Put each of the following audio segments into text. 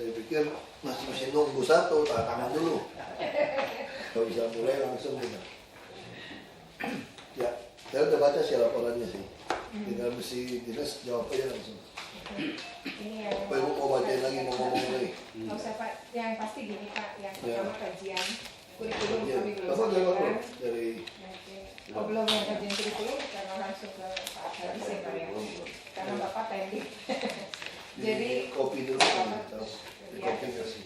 Saya pikir masih nunggu satu, tahan tangan dulu. Kalau bisa mulai langsung gitu. Ya, saya udah baca sih laporannya sih. Tinggal mesti dinas jawab aja langsung. Ini yang Apa ibu mau bacain lagi, mau ngomong lagi? Nggak usah Pak, yang pasti gini Pak, yang pertama kajian kurikulum kami belum Apa dia sampaikan. dari Oh belum yang kajian kurikulum karena langsung ke Pak Haris ya Pak ya, karena Bapak pending. Jadi kopi dulu tahu. Di ya, kopi kasih.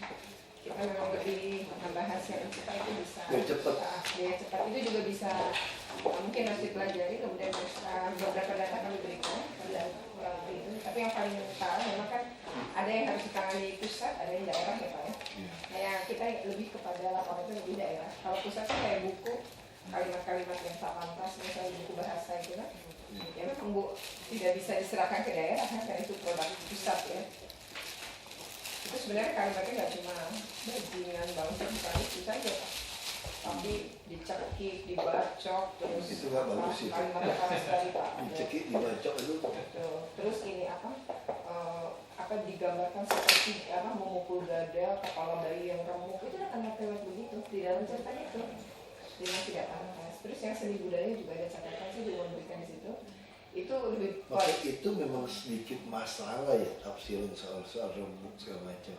kita memang lebih membahas yang kita itu bisa Biar cepat. biar cepat itu juga bisa mungkin harus dipelajari, kemudian beberapa data kami berikan pada itu. Tapi yang paling utama memang kan ada yang harus ditangani pusat, ada yang daerah ya Pak ya. Nah yang kita lebih kepada laporan itu lebih daerah. Kalau pusat kan kayak buku kalimat-kalimat yang tak pantas, misalnya buku bahasa itu kan, ya memang Bu tidak bisa diserahkan ke daerah kan, karena itu produk pusat ya. Itu sebenarnya kalimatnya nggak cuma bajingan bangsa misalnya itu saja Pak, tapi dicekik, dibacok, terus Itu nggak bagus sih. kalimatnya panas sekali Pak. Dicekik, dibacok itu. Terus ini apa digambarkan seperti memukul dada, kepala bayi yang remuk, itu akan lewat begitu di dalam ceritanya itu. Dia tidak pantas. Terus yang seni budaya juga ada catatan, saya juga memberikan di situ. Itu lebih Maka itu memang sedikit masalah ya tafsiran soal rembuk segala macam.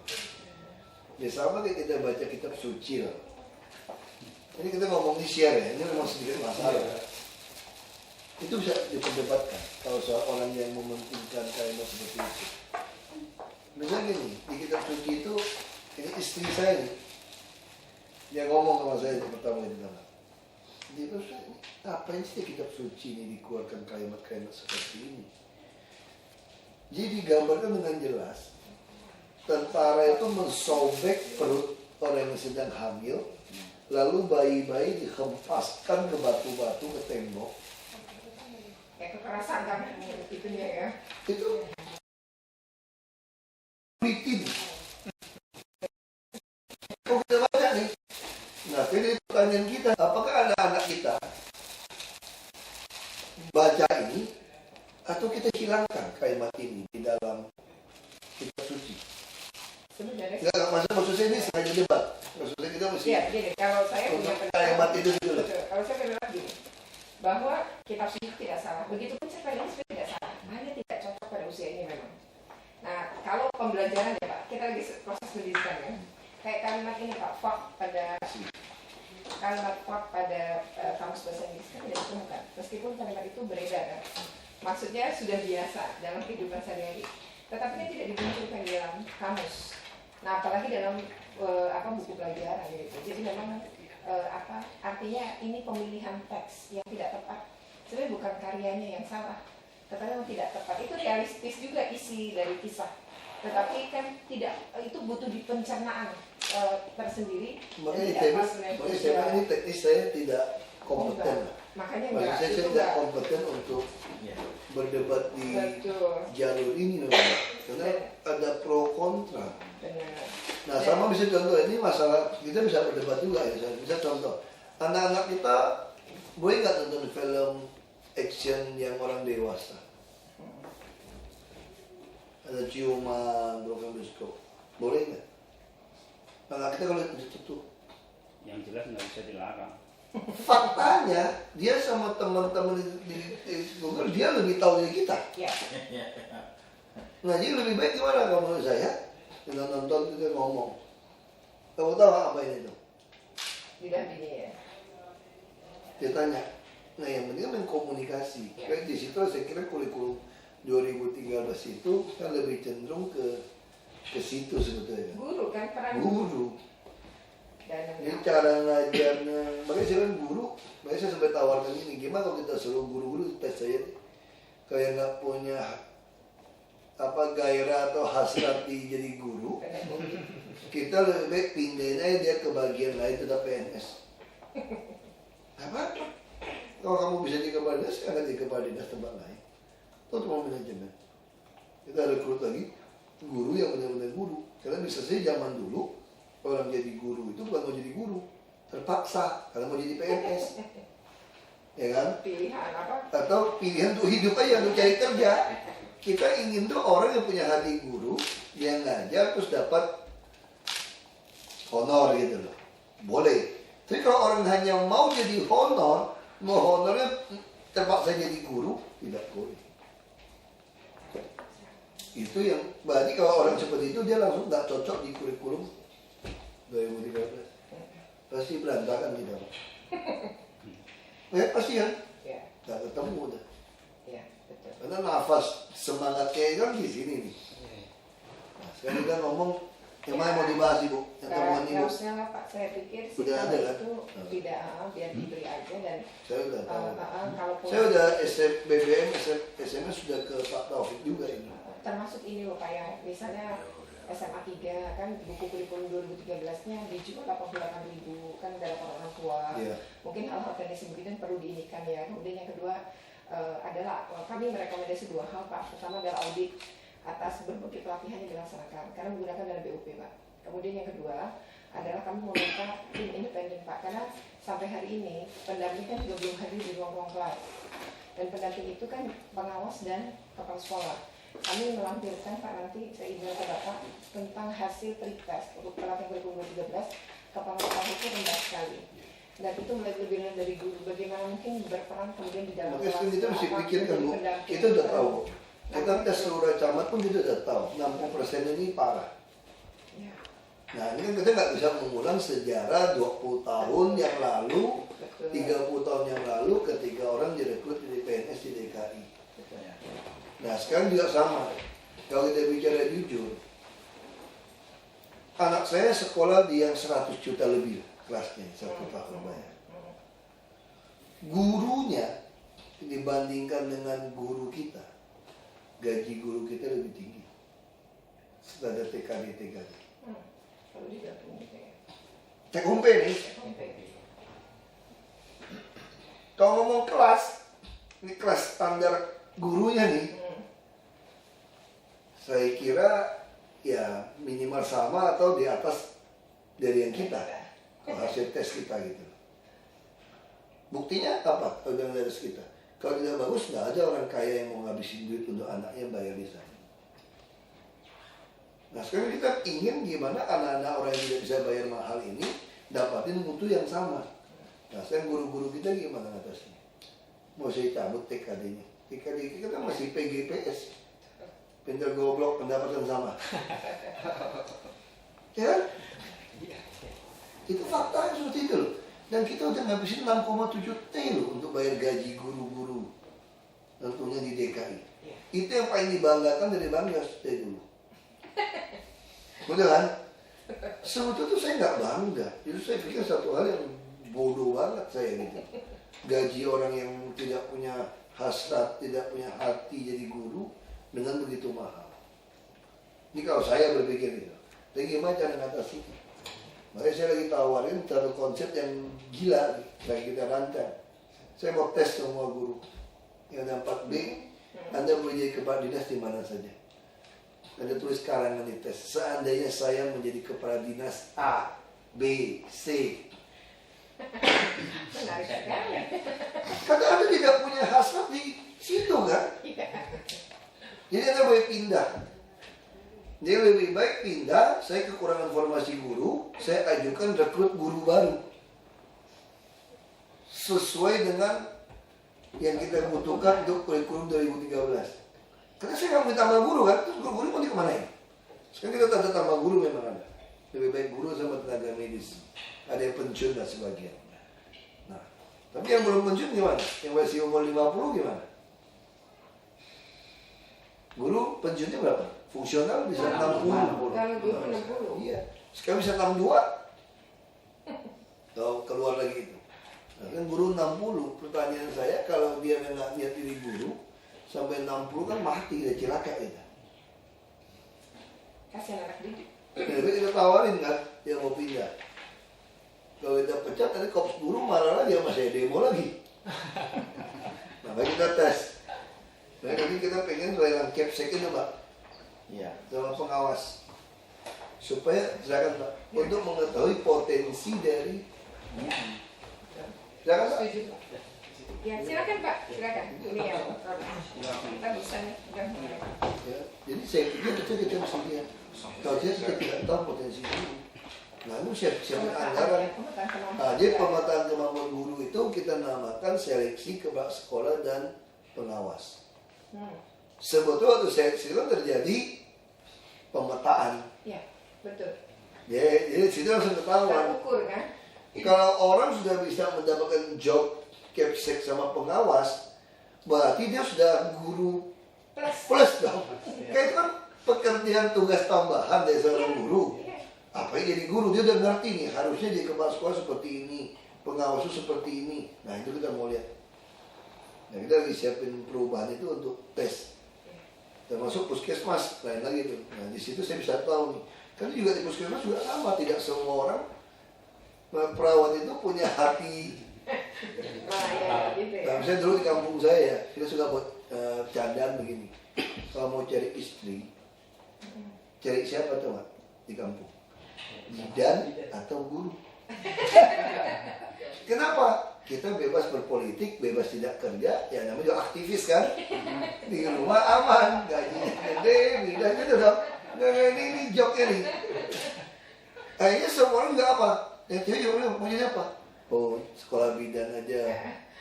Ya sama kayak kita baca kitab suci lah. Ini kita ngomong di share ya, ini memang sedikit masalah. Itu bisa diperdebatkan kalau soal orang yang mementingkan kalimat seperti itu. Misalnya gini, di kitab suci itu ini istri saya nih, dia ngomong sama saya yang pertama di dalam. Dia bilang, ngapain sih kitab suci ini dikeluarkan kalimat-kalimat seperti ini? Jadi digambarkan dengan jelas, tentara itu mensobek perut orang yang sedang hamil, lalu bayi-bayi dihempaskan ke batu-batu ke tembok. kayak kekerasan kan itunya ya. Itu bikin. Kok kita baca nih? Nah, ini pertanyaan kita, apakah ada anak kita baca ini atau kita hilangkan kalimat ini di dalam kitab suci? Sebenarnya Enggak, maksud saya ini sengaja debat. Maksudnya kita mesti ya gini, kalau saya punya kalimat itu dulu. kalau saya pendapat gini, bahwa kitab suci tidak salah, begitupun cerpen ini sebenarnya tidak salah, hanya tidak cocok pada usia ini memang. Nah, kalau pembelajaran ya Pak, kita lagi proses pendidikan ya. Kayak kalimat ini Pak, kalimat pada kamus bahasa Inggris kan tidak ditemukan, meskipun kalimat itu beredar kan. Maksudnya sudah biasa dalam kehidupan sehari-hari, tetapi kan tidak dimunculkan di dalam kamus. Nah, apalagi dalam buku pelajaran gitu. Jadi memang artinya ini pemilihan teks yang tidak tepat. Sebenarnya bukan karyanya yang salah, tetapi memang tidak tepat. Itu realistis juga isi dari kisah, tetapi kan tidak, itu butuh pencernaan tersendiri. Makanya saya ini teknis saya tidak kompeten. Makanya Maksud saya tidak kompeten untuk berdebat di jalur ini memang. Karena ada pro kontra. Benar. Nah sama bisa contoh, ini masalah kita bisa berdebat juga ya. Bisa contoh, anak-anak kita boleh nggak nonton film action yang orang dewasa? Ada ciuman, broken bioskop, boleh nggak? Anak kita kalau ditutup. Yang jelas nggak bisa dilarang. Faktanya dia sama teman-teman di Google dia lebih tahu dari kita. Ya. Nah jadi lebih baik gimana kalau menurut saya? Dengan nonton kita ngomong. Kamu tahu apa ini tuh? Didampingi ya. Dia tanya. Nah yang penting kan komunikasi. Kayak di situ saya kira kurikulum 2013 itu kan lebih cenderung ke situ sebetulnya. Guru kan peran Guru. Dan Ini cara ngajarnya. Makanya saya kan guru. Makanya saya sampai tawarkan ini. Gimana kalau kita suruh guru-guru tes saya kayak nggak punya gairah atau hasrat jadi guru, kita lebih baik pindahin aja dia ke bagian lain, itu PNS. Apa? Kalau kamu bisa di kepala dinas, akan di kepala dinas tempat lain. Itu cuma manajemen. Kita rekrut lagi guru yang benar-benar guru. Karena bisa saja zaman dulu orang jadi guru itu bukan mau jadi guru, terpaksa karena mau jadi PNS. Ya kan? pilihan apa? Atau pilihan untuk hidup aja, untuk cari kerja. Kita ingin tuh orang yang punya hati guru, dia ngajar terus dapat honor gitu loh. Boleh. Tapi kalau orang hanya mau jadi honor, mau honornya terpaksa jadi guru, tidak boleh. Itu yang berarti kalau orang seperti itu dia langsung nggak cocok di kurikulum 2013. Pasti berantakan tidak. Pasti kan? Ya, Nggak ketemu udah. ya, betul. Karena nafas semangatnya kan di sini nih. Nah, sekarang kita ngomong yang mana mau dibahas Ibu? Yang temuan Ibu? Nggak usah lah Pak, saya pikir sih Udah kalau ada, kan? itu tidak, biar diberi aja dan Saya udah tahu. kalaupun Saya udah BBM, SMS sudah ke Pak Taufik juga ini. termasuk ini loh Pak ya, misalnya SMA 3 kan buku kurikulum 2013-nya dijual 88.000 kan dari orang tua. Iya. Mungkin hal-hal teknis begini perlu diinikan ya. Kemudian yang kedua adalah kami merekomendasi 2 hal Pak. Pertama adalah audit atas berbagai pelatihan yang dilaksanakan karena menggunakan dana BUP Pak. Kemudian yang kedua adalah kami meminta tim independen Pak, karena sampai hari ini pendamping kan juga belum hadir di ruang-ruang kelas. Dan pendamping itu kan pengawas dan kepala sekolah. Kami melampirkan Pak, nanti saya izin ke Bapak tentang hasil pretest untuk pelatihan kurikulum 2013 kepala sekolah itu rendah sekali. Dan itu mulai lebih rendah dari guru. Bagaimana mungkin berperan kemudian di dalam Makanya kita mesti apakah pikirkan Bu, pendamping kita udah tahu. Nah, Kita tes seluruh camat pun kita udah tahu 60% ini parah. ya, Nah ini kan kita nggak bisa mengulang sejarah 20 tahun yang lalu, betul. 30 tahun yang lalu ketika orang direkrut di PNS di DKI. Betul. Nah sekarang juga sama. Kalau kita bicara jujur, anak saya sekolah di yang 100 juta lebih kelasnya, 1 tahun bayar. Gurunya dibandingkan dengan guru kita, gaji guru kita lebih tinggi. Standar TKD. Kalau digabung gitu ya. Take home pay nih. Kalau ngomong kelas, ini kelas standar gurunya nih, saya kira ya minimal sama atau di atas dari yang kita, kalau hasil tes kita gitu. Buktinya apa? Kalau yang dari kita, kalau tidak bagus nggak ada orang kaya yang mau ngabisin duit untuk anaknya bayar di sana. Nah sekarang kita ingin gimana anak-anak orang yang tidak bisa bayar mahal ini dapatin mutu yang sama. Nah sekarang guru-guru kita gimana atasnya? Mau saya cabut TKD-nya. TKD kita masih PGPS. Pintar goblok pendapatan sama. Ya kan? Itu fakta seperti itu loh. Dan kita udah ngabisin 6,7 T loh untuk bayar gaji guru-guru. Tentunya di DKI. Itu yang paling dibanggakan dari Banggas dari dulu. Betul kan? Sebetulnya tuh saya nggak bangga. Itu saya pikir satu hal yang bodoh banget saya gitu. Gaji orang yang tidak punya hasrat, tidak punya hati jadi guru dengan begitu mahal. Ini kalau saya berpikir gitu. Tapi gimana cara ngatasi? Makanya saya lagi tawarin satu konsep yang gila lagi kita rancang. Saya mau tes semua guru yang ada 4B. Anda boleh jadi kepala dinas di mana saja. Ada tulis karangan di tes. Seandainya saya menjadi kepala dinas A, B, C. Menarik sekali. Karena Anda tidak punya hasrat di situ kan? Jadi Anda boleh pindah. Dia lebih baik pindah. Saya kekurangan formasi guru. Saya ajukan rekrut guru baru. Sesuai dengan yang kita butuhkan untuk kurikulum 2013. Karena saya nggak mau tambah guru kan, terus guru mau dikemanain? Sekarang kita tanda tambah guru memang ada. Lebih baik guru sama tenaga medis. Ada yang pensiun dan sebagian. Nah, tapi yang belum pensiun gimana? Yang masih umur 50 gimana? Guru pensiunnya berapa? Fungsional bisa 60. Kalau dulu 60. Iya, sekarang bisa 62. Kalau keluar lagi itu. Nah, kan guru 60. Pertanyaan saya, kalau dia nggak niat jadi guru, sampai 60 kan mati, dia cilaka kita. Kasihan anak didik. Jadi kita tawarin kan, dia mau pindah. Kalau kita pecat, nanti kops guru marah lagi sama saya, demo lagi. Makanya kita tes. Nah, nanti kita pengen lelang capsek itu Pak. Iya. Sama pengawas. Supaya, silakan Pak, untuk mengetahui potensi dari silakan Pak. Setuju, Pak. Ya, silakan Pak, silakan. Ini yang kita bisa nih. Ya, jadi saya pikir kita mesti lihat. Kalau kita tidak tahu potensi ini. Nah, itu siapin anggaran. Nah, jadi pemetaan kemampuan guru itu kita namakan seleksi kepala sekolah dan pengawas. Sebetulnya waktu seleksi itu terjadi pemetaan. Ya, betul. Jadi situ langsung ketahuan. Terukur kan? Kalau orang sudah bisa mendapatkan job capsek sama pengawas, berarti dia sudah guru plus dong. Kayak itu kan pekerjaan tugas tambahan dari seorang guru. Apa yang jadi guru, dia udah ngerti nih, harusnya di kepala sekolah seperti ini, pengawas itu seperti ini. Nah itu kita mau lihat. Nah kita lagi siapin perubahan itu untuk tes. Termasuk puskesmas, lain lagi tuh. Nah di situ saya bisa tahu nih. Karena juga di puskesmas juga sama, tidak semua orang perawat itu punya hati. Nah misalnya dulu di kampung saya, kita suka buat candaan begini. Kalau mau cari istri, cari siapa tuh Mak? Di kampung? Bidan atau guru. Kenapa? Kita bebas berpolitik, bebas tidak kerja, ya namanya juga aktivis kan. Di rumah aman, gajinya gede, bidan gitu dong. Nah, ini joknya nih. Akhirnya semua orang juga apa? Yang cewek juga punya apa? Oh, sekolah bidan aja,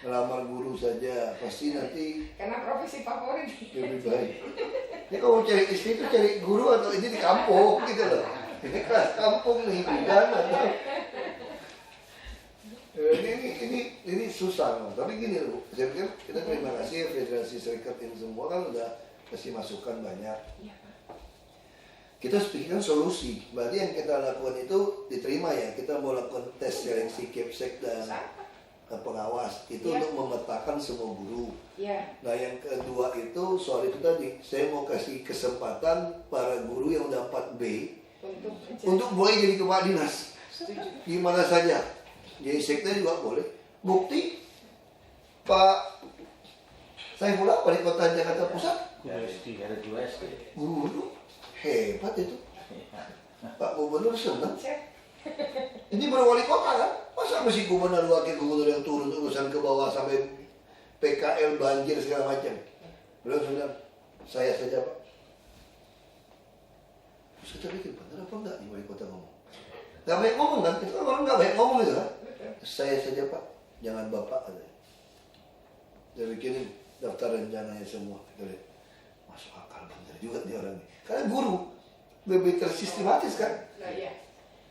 melamar guru saja, pasti nanti Karena profesi favorit. lebih baik. Ini kalau mau cari istri itu cari guru atau ini di kampung gitu loh. Ini kelas kampung nih, bidan atau ini susah loh. Tapi gini loh, saya pikir kita terima kasih Federasi Serikat ini semua kan udah kasih masukan banyak. Kita harus pikirkan solusi. Berarti yang kita lakukan itu diterima ya. Kita mau lakukan tes seleksi capsek dan pengawas itu untuk memetakan semua guru. Nah yang kedua itu soal itu tadi, saya mau kasih kesempatan para guru yang udah 4B untuk boleh jadi kepala dinas di mana saja. Jadi sekda juga boleh. Bukti Pak Saifullah wali kota Jakarta Pusat Ada 2 SD. guru hebat itu. Pak Gubernur senang. Ini baru wali kota kan? Masa mesti gubernur wakil gubernur yang turun urusan ke bawah sampai PKL banjir segala macam. Belum sudah saya saja Pak. Terus kita pikir benar apa enggak nih wali kota ngomong? Gak baik ngomong kan? Itu kan orang gak baik ngomong itu kan? Saya saja Pak, jangan Bapak katanya. Dia bikinin daftar rencananya semua. Kita lihat, masuk akal bener juga nih orang ini. Karena guru lebih tersistematis kan?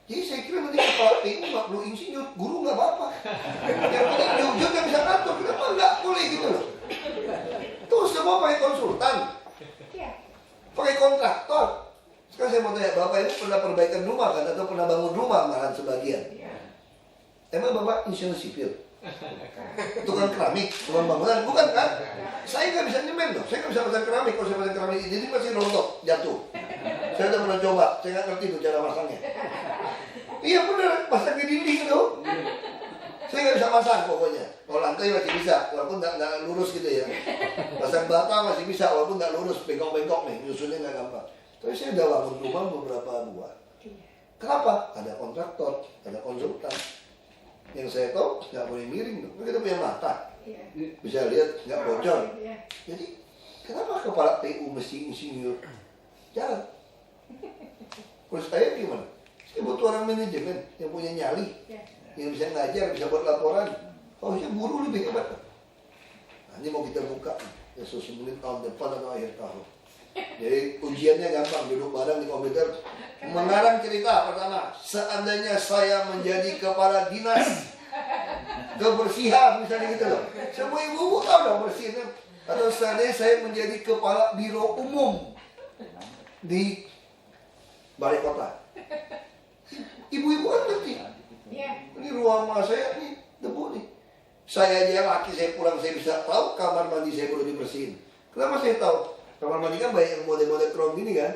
Jadi saya kira nanti kepala PU nggak perlu insinyur, guru nggak apa-apa. Yang penting jujur yang bisa ngatur, kenapa nggak boleh gitu loh? Tuh semua pakai konsultan, pakai kontraktor. Sekarang saya mau tanya, Bapak ini pernah perbaikan rumah kan? Atau pernah bangun rumah malahan sebagian? Emang Bapak insinyur sipil? Tukang keramik, tukang bangunan, bukan kan? Saya nggak bisa nyemen dong, saya nggak bisa pasang keramik. Kalau saya pasang keramik ini pasti rontok, jatuh. Saya udah pernah coba, saya nggak ngerti tuh cara masangnya. Iya bener, pasang di dinding itu. Saya nggak bisa pasang pokoknya. Kalau lantai masih bisa, walaupun nggak lurus gitu ya. Pasang bata masih bisa, walaupun nggak lurus, bengkok-bengkok nih, nyusunnya nggak gampang. Tapi saya udah bangun rumah beberapa buah. Kenapa? Ada kontraktor, ada konsultan. Yang saya tahu nggak boleh miring dong. Kita punya mata, bisa lihat nggak bocor. Jadi kenapa kepala PU mesti insinyur? Jangan. Terus saya gimana? Saya butuh orang manajemen yang punya nyali, yang bisa ngajar, bisa buat laporan. Harusnya guru lebih hebat. Nah, ini mau kita buka ya sebelum tahun depan atau akhir tahun. Jadi ujiannya gampang, duduk bareng di komputer, mengarang cerita pertama. Seandainya saya menjadi kepala dinas kebersihan misalnya gitu loh. Semua ibu-ibu tahu dong bersihnya. Atau seandainya saya menjadi kepala biro umum di balai kota. Ibu-ibu kan ngerti. Ini ruang rumah saya nih debu nih. Saya aja laki saya pulang saya bisa tahu kamar mandi saya perlu dibersihin. Kenapa saya tahu? Kamar mandi kan banyak yang model-model krom gini kan.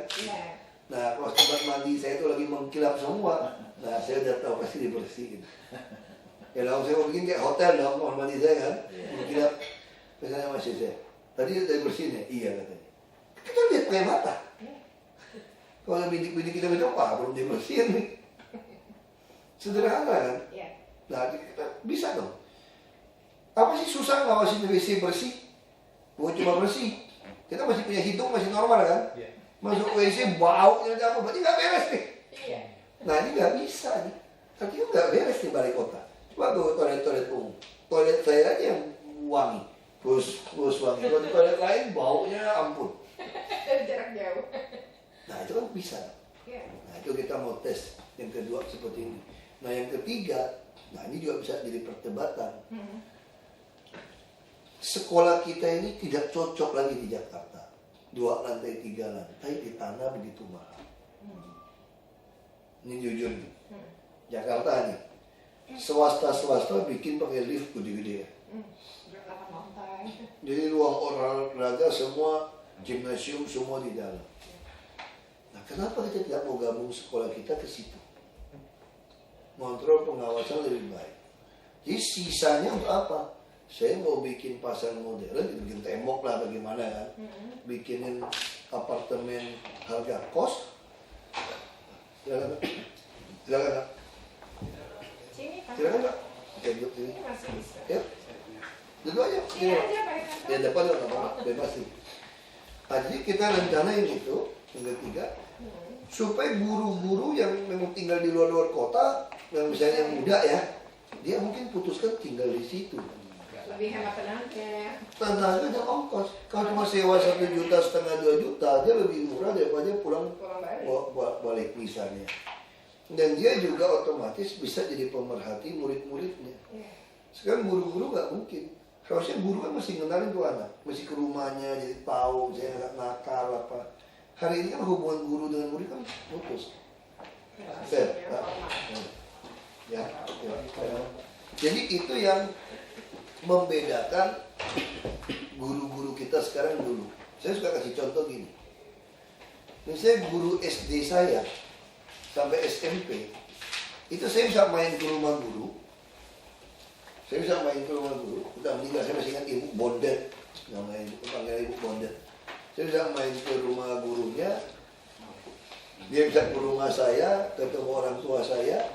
Nah kalau tempat mandi saya itu lagi mengkilap semua. Nah saya udah tahu pasti dibersihin. Ya lalu saya mau bikin kayak hotel dong kamar mandi saya kan. Mengkilap. Misalnya masih saya. Tadi udah bersihin ya? Iya katanya. Kita lihat kayak mata. Kalau bidik-bidik kita bilang, wah belum dibersihin nih. Sederhana kan? Nah kita bisa dong. Apa sih susah ngawasin WC bersih? Bukan cuma bersih. Kita masih punya hidung, masih normal kan? Masuk WC baunya apa? Berarti nggak beres nih. Nah ini nggak bisa nih. Artinya nggak beres di balai kota. Coba ke toilet-toilet umum. Toilet saya aja yang wangi. Terus wangi. Kalau di toilet lain baunya ampun. Dari jarak jauh. Nah itu kan bisa. Ya. Nah itu kita mau tes. Yang kedua seperti ini. Nah yang ketiga, nah ini juga bisa jadi perdebatan. Sekolah kita ini tidak cocok lagi di Jakarta. 2 lantai, 3 lantai di tanah begitu mahal. Ini jujur nih. Jakarta nih. Swasta bikin pakai lift gede-gede ya. Berapa lantai? Jadi ruang olahraga semua, gimnasium semua di dalam. Nah, kenapa kita tidak mau gabung sekolah kita ke situ? Kontrol pengawasan lebih baik. Jadi sisanya untuk apa? Saya mau bikin pasar modern, bikin tembok lah bagaimana kan? Bikinin apartemen harga kos. Silakan, silakan. Sini kan? Silakan Pak. Oke, duduk sini. Ini masih bisa. Ya, duduk aja. Sini aja Pak Irwanto. Ya depan nggak apa-apa, bebas sih. Nah, jadi kita rencanain itu yang ketiga, supaya guru-guru yang memang tinggal di luar kota, yang misalnya yang muda ya, dia mungkin putuskan tinggal di situ. Lebih hemat tenaganya. Tenaga dan ongkos. Kalau cuma sewa 1,5 juta, 2 juta, dia lebih murah daripada pulang Pulang balik. balik misalnya. Dan dia juga otomatis bisa jadi pemerhati murid-muridnya. Ya. Sekarang guru-guru nggak mungkin. Harusnya guru kan masih ngenalin tuh anak, masih ke rumahnya, jadi tahu saya nggak nakal apa. Hari ini kan hubungan guru dengan murid kan putus. Fair, Pak. Ya, ya. Jadi itu yang membedakan guru-guru kita sekarang dulu. Saya suka kasih contoh gini. Misalnya guru SD saya sampai SMP, itu saya bisa main ke rumah guru. Saya bisa main ke rumah guru. Udah meninggal, saya masih ingat Ibu Bondet. Namanya panggil Ibu Bondet. Saya bisa main ke rumah gurunya. Dia bisa ke rumah saya, ketemu orang tua saya.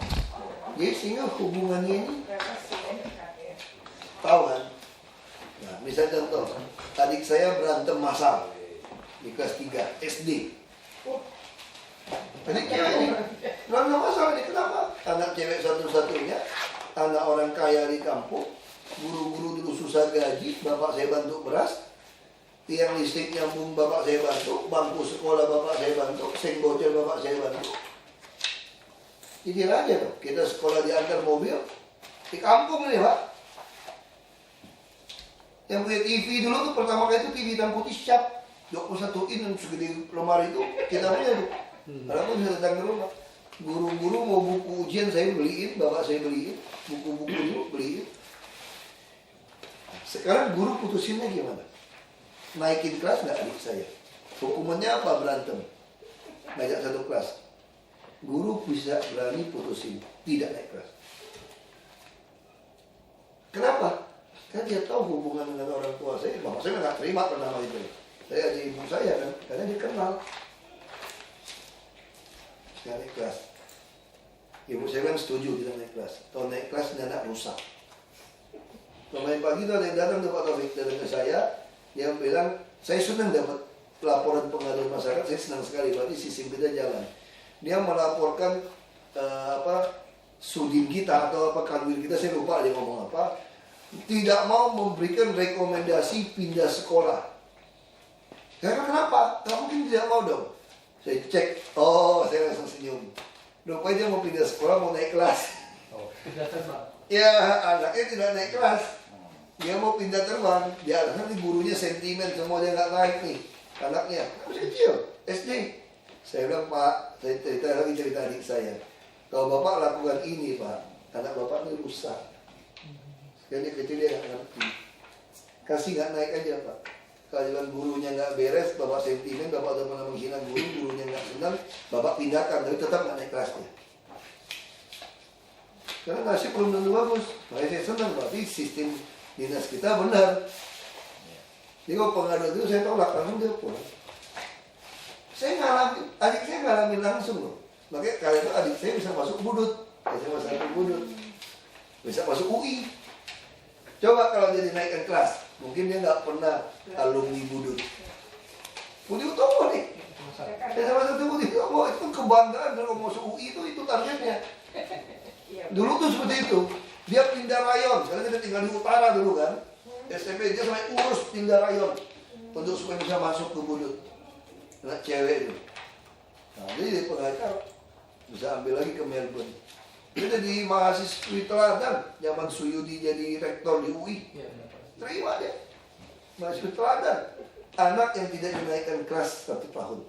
Jadi sehingga hubungannya ini tahu kan? Nah, misalnya contoh, adik saya berantem masal di kelas 3 SD. Adik cewek ini berantem masal ini kenapa? Anak cewek satu-satunya, anak orang kaya di kampung, guru-guru dulu susah gaji, bapak saya bantu beras, tiang listrik nyambung bapak saya bantu, bangku sekolah bapak saya bantu, seng bocor bapak saya bantu. Jadi aja dong, kita sekolah diantar mobil di kampung ini Pak. Yang punya TV dulu tuh pertama kali itu TV hitam putih cap 21 in yang segede lemari itu kita punya tuh. Karena aku bisa datang ke rumah. Guru-guru mau buku ujian saya beliin, bapak saya beliin, buku-buku dulu beliin. Sekarang guru putusinnya gimana? Naikin kelas nggak adik saya? Hukumannya apa? Berantem. Ngajak satu kelas. Guru bisa berani putusin, tidak naik kelas. Kenapa? Karena dia tahu hubungan dengan orang tua saya. Bapak saya nggak terima pertama itu. Saya aja ibu saya kan, karena dia kenal. Nggak naik kelas. Ibu saya kan setuju tidak naik kelas. Kalau naik kelas dia anak rusak. Kemarin pagi itu ada yang datang ke Pak Taufik, datang ke saya. Dia bilang, saya senang dapat laporan pengaduan masyarakat. Saya senang sekali, berarti sistem kita jalan. Dia melaporkan sudin kita atau apa kanwil kita, saya lupa dia ngomong apa. Tidak mau memberikan rekomendasi pindah sekolah. Karena kenapa? Nggak mungkin tidak mau dong. Saya cek, saya langsung senyum. Rupanya dia mau pindah sekolah, mau naik kelas. Tidak terbang. Ya, anaknya tidak naik kelas. Dia mau pindah terbang. Dia nanti gurunya sentimen, semua dia nggak naik nih. Anaknya, masih kecil, SD. Saya bilang, Pak, saya cerita adik saya. Kalau Bapak lakukan ini, Pak, anak Bapak ini rusak. Jadi kecil dia nggak ngerti. Kasih nggak naik aja Pak. Kalau gurunya nggak beres, Bapak sentimen, Bapak udah pernah menghina guru, gurunya nggak senang, Bapak pindahkan, tapi tetap nggak naik kelasnya. Karena nasib belum tentu bagus. Makanya saya senang, berarti sistem dinas kita benar. Jadi kalau pengaduan itu saya tolak, langsung dia pulang. Saya ngalamin, adik saya ngalamin langsung loh. Makanya kali itu adik saya bisa masuk Budut, SMA 1 Budut, bisa masuk UI. Coba kalau dia dinaikkan kelas, mungkin dia nggak pernah alumni Budut. Budi Utomo nih, saya sama satu Budi mau itu kebanggaan kalau mau masuk UI itu targetnya. Iya. Dulu tuh seperti itu. Dia pindah rayon, karena kita tinggal di utara dulu kan. SMP dia sampai urus pindah rayon untuk supaya bisa masuk ke Budut. Anak cewek itu. Nah, dia jadi pengacara, bisa ambil lagi ke Melbourne. Dia jadi mahasiswi teladan, zaman Suyudi jadi rektor di UI. Terima dia, mahasiswi teladan. Anak yang tidak dinaikkan kelas 1 tahun.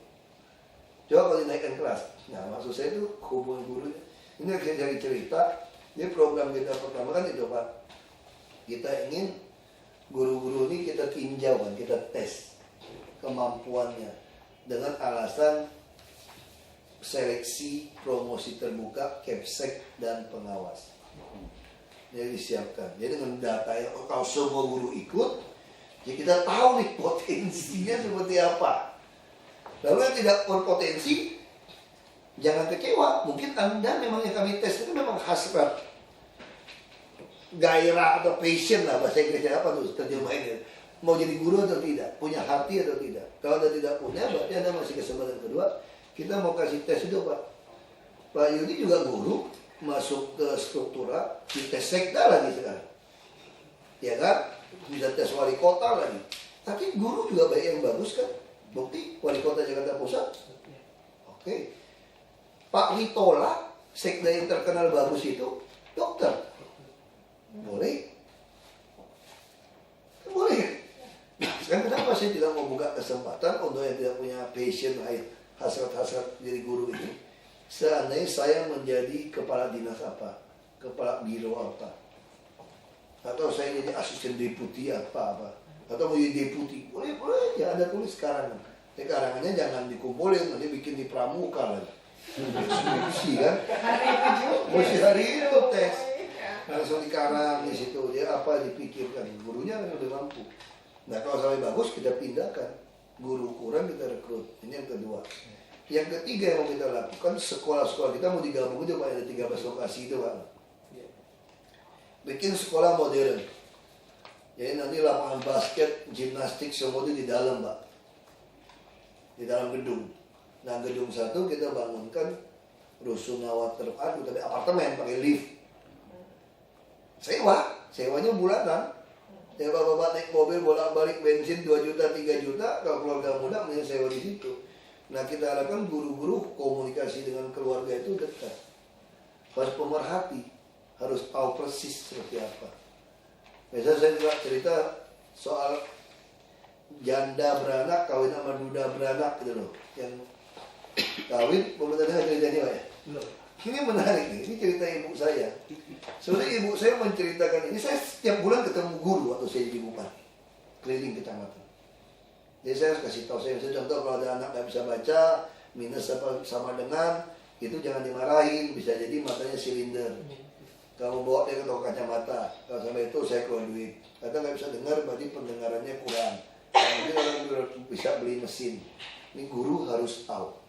Coba kalau dinaikkan kelas. Nah, maksud saya itu hubungan gurunya. Ini saya cari cerita. Ini program kita pertama kan itu Pak. Kita ingin guru-guru ini kita tinjau kan, kita tes kemampuannya dengan alasan seleksi promosi terbuka, Kepsek dan pengawas. Jadi disiapkan. Jadi dengan data yang kalau semua guru ikut, ya kita tahu nih potensinya seperti apa. Lalu yang tidak berpotensi, jangan kecewa. Mungkin Anda memang yang kami tes itu memang hasrat, gairah atau passion lah bahasa Inggrisnya apa tuh terjemahannya. Mau jadi guru atau tidak, punya hati atau tidak. Kalau Anda tidak punya, berarti Anda masih kesempatan kedua. Kita mau kasih tes itu Pak. Pak Yudi juga guru, masuk ke struktura, di tes sekda lagi sekarang. Ya kan? Bisa tes wali kota lagi. Tapi guru juga banyak yang bagus kan? Bukti, wali kota Jakarta Pusat. Oke. Pak Witola, sekda yang terkenal bagus itu, dokter. Boleh? Boleh. Sekarang kenapa saya tidak mau buka kesempatan untuk yang tidak punya passion, hasrat-hasrat jadi guru ini? Seandainya saya menjadi kepala dinas apa, kepala biro apa, atau saya jadi asisten deputi apa, atau mau jadi deputi, boleh ya Anda tulis sekarang. Karangannya jangan dikumpulin, nanti bikin di pramuka lagi. Diskusi kan? Hari itu juga. Mesti hari itu tes. Langsung dikarang di situ, dia apa dipikirkan, gurunya kan udah mampu. Nah kalau sampai bagus kita pindahkan, guru kurang kita rekrut. Ini yang kedua. Yang ketiga yang mau kita lakukan, sekolah-sekolah kita mau digabung itu Pak, ada 13 lokasi itu Pak. Bikin sekolah modern. Jadi nanti lapangan basket, gimnastik semua itu di dalam Pak, di dalam gedung. Nah gedung satu kita bangunkan rusunawa water park, tapi apartemen pakai lift. Sewanya bulanan. Ya bapak naik mobil bolak-balik bensin 2 juta, 3 juta, kalau keluarga muda mending sewa di situ. Nah kita harapkan guru-guru komunikasi dengan keluarga itu dekat. Harus pemerhati, harus tahu persis seperti apa. Misalnya saya juga cerita soal janda beranak kawin sama duda beranak gitu loh. Yang kawin, pemerintahnya ceritanya Pak ya? Ini menarik nih, ini cerita ibu saya. Sebenarnya ibu saya menceritakan ini, saya setiap bulan ketemu guru waktu saya jadi bupati, keliling kecamatan. Jadi saya harus kasih tahu saya, misalnya contoh kalau ada anak nggak bisa baca, minus apa sama dengan, itu jangan dimarahin, bisa jadi matanya silinder. Kalau bawa dia ke toko kacamata, kalau sampai itu saya keluar duit. Kata nggak bisa dengar, berarti pendengarannya kurang. Mungkin orang bisa beli mesin. Ini guru harus tahu.